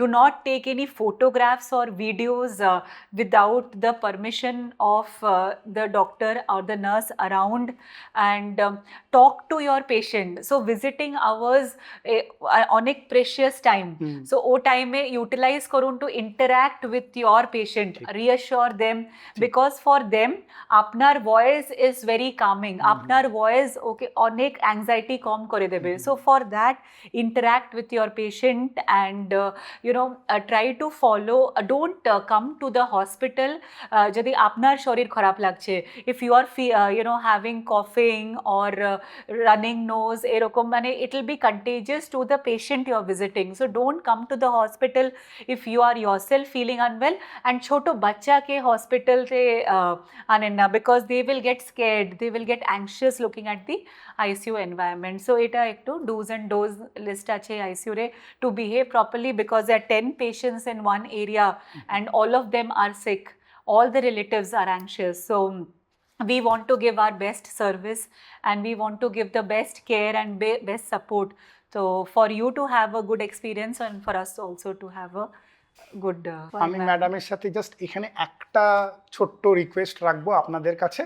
do not take any photographs or videos without the permission of the doctor or the nurse around, and talk to your patient. So visiting hours অনেক precious time, so ও টাইমে utilise করুন to interact with your patient, reassure them, because for them আপনার voice is very calming, আপনার voice ওকে অনেক anxiety কম করে দেবে। So for that interact with your patient and you know try to follow, don't come to the hospital যদি আপনার শরীর খারাপ লাগছে, if you are you know having কফিং অর রানিং নোজ, এরকম মানে it will be contagious to the patient you are visiting. So don't come to the hospital if you are yourself feeling unwell, and choto bachcha ke hospital te anen na, because they will get scared, they will get anxious looking at the ICU environment. So eta ektu do's and don'ts list ache ICU re to behave properly, because there are 10 patients in one area and all of them are sick, all the relatives are anxious. So we want to give our best service and we want to give the best care and best support. So for you to have a good experience and for us also to have a good আমি ম্যাডামের সাথে just এখানে একটা ছোট্ট request রাখবো আপনাদের কাছে,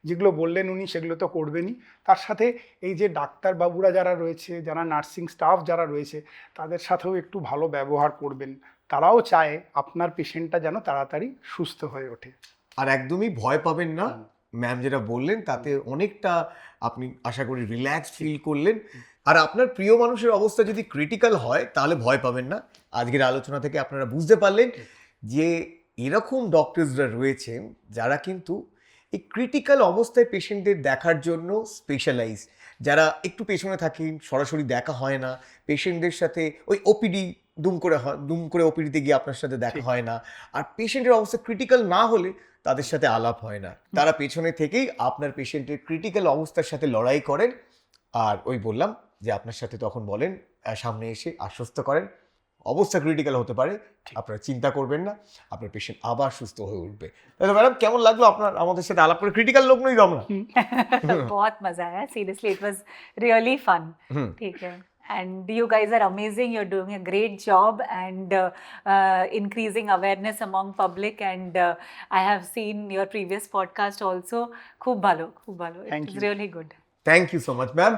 যেগুলো বললেন উনি সেগুলো তো করবেনই, তার সাথে এই যে ডাক্তারবাবুরা যারা রয়েছে, যারা নার্সিং স্টাফ যারা রয়েছে, তাদের সাথেও একটু ভালো ব্যবহার করবেন। তারাও চায় আপনার পেশেন্টটা যেন তাড়াতাড়ি সুস্থ হয়ে ওঠে। আর একদমই ভয় পাবেন না, ম্যাম যেটা বললেন তাতে অনেকটা আপনি আশা করি রিল্যাক্স ফিল করলেন। আর আপনার প্রিয় মানুষের অবস্থা যদি ক্রিটিক্যাল হয় তাহলে ভয় পাবেন না। আজকের আলোচনা থেকে আপনারা বুঝতে পারলেন যে এরকম ডক্টরসরা রয়েছেন যারা কিন্তু এই ক্রিটিক্যাল অবস্থায় পেশেন্টদের দেখার জন্য স্পেশালাইজ, যারা একটু পেছনে থাকেন, সরাসরি দেখা হয় না পেশেন্টদের সাথে, ওই ওপিডি দুম করে ওপিডিতে গিয়ে আপনার সাথে দেখা হয় না, আর পেশেন্টের অবস্থা ক্রিটিক্যাল না হলে তাদের সাথে আলাপ হয় না। তারা পেছনে থেকেই আপনার পেশেন্টের ক্রিটিক্যাল অবস্থার সাথে লড়াই করেন, আর ওই বললাম যে আপনার সাথে তখন বলেন, সামনে এসে আশ্বস্ত করেন অবস্থা ক্রিটিক্যাল হতে পারে, আপনারা চিন্তা করবেন না, আপনার পেশেন্ট আবার সুস্থ হয়ে উঠবে। তাহলে ম্যাডাম কেমন লাগলো আপনার আমাদের সাথে আলাপ করে? ক্রিটিক্যাল লোক নই তো আমরা। बहुत मजा आया, seriously it was really fun. ठीक है, and you guys are amazing, you're doing a great job and increasing awareness among public, and I have seen your previous podcast also. খুব ভালো, Thank it's you. really good. Thank you so much ma'am.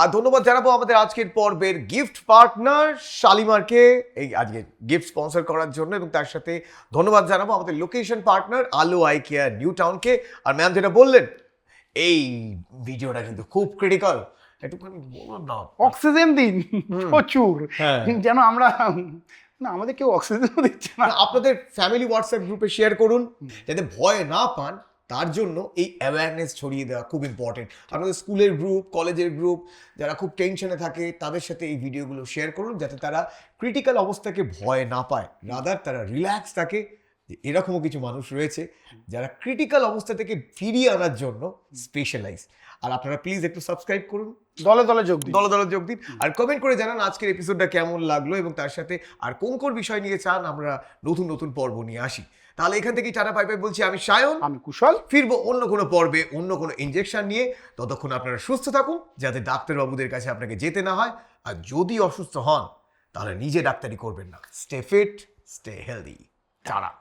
আর ধন্যবাদ জানাবো আমাদের আজকের পর্বের gift partner শালিমারকে এই আজকে গিফট স্পন্সর করার জন্য, এবং তার সাথে ধন্যবাদ জানাবো আমাদের location partner Alo eye care new টাউনকে। আর ম্যাম যেটা বললেন এই ভিডিওটা কিন্তু খুব ক্রিটিক্যাল, একটুখানি বলুন না। অক্সিজেন দিন প্রচুর, হ্যাঁ। যেন আমরা না, আমাদের কেউ অক্সিজেনও দিচ্ছে না। আপনাদের ফ্যামিলি হোয়াটসঅ্যাপ গ্রুপে শেয়ার করুন যাতে ভয় না পান, তার জন্য এই অ্যাওয়ারনেস ছড়িয়ে দেওয়া খুব ইম্পর্টেন্ট। আপনাদের স্কুলের গ্রুপ, কলেজের গ্রুপ, যারা খুব টেনশনে থাকে তাদের সাথে এই ভিডিওগুলো শেয়ার করুন যাতে তারা ক্রিটিক্যাল অবস্থাকে ভয় না পায়, রাদার তারা রিল্যাক্স থাকে যে এরকমও কিছু মানুষ রয়েছে যারা ক্রিটিক্যাল অবস্থা থেকে ফিরিয়ে আনার জন্য স্পেশালাইজ। আর আপনারা প্লিজ একটু সাবস্ক্রাইব করুন, দলে দলে যোগ দিন, দলে যোগ দিন, আর কমেন্ট করে জানান আজকের এপিসোডটা কেমন লাগলো এবং তার সাথে আর কোন বিষয় নিয়ে চান আমরা নতুন পর্ব নিয়ে আসি। তাহলে এখান থেকে টাটা বাই বাই বলছি, আমি সায়ন, আমি কুশল। ফিরবো অন্য কোনো পর্বে অন্য কোনো ইনজেকশন নিয়ে। ততক্ষণ আপনারা সুস্থ থাকুন যাতে ডাক্তারবাবুদের কাছে আপনাকে যেতে না হয়, আর যদি অসুস্থ হন তাহলে নিজে ডাক্তারি করবেন না। Stay fit, stay healthy. Tata.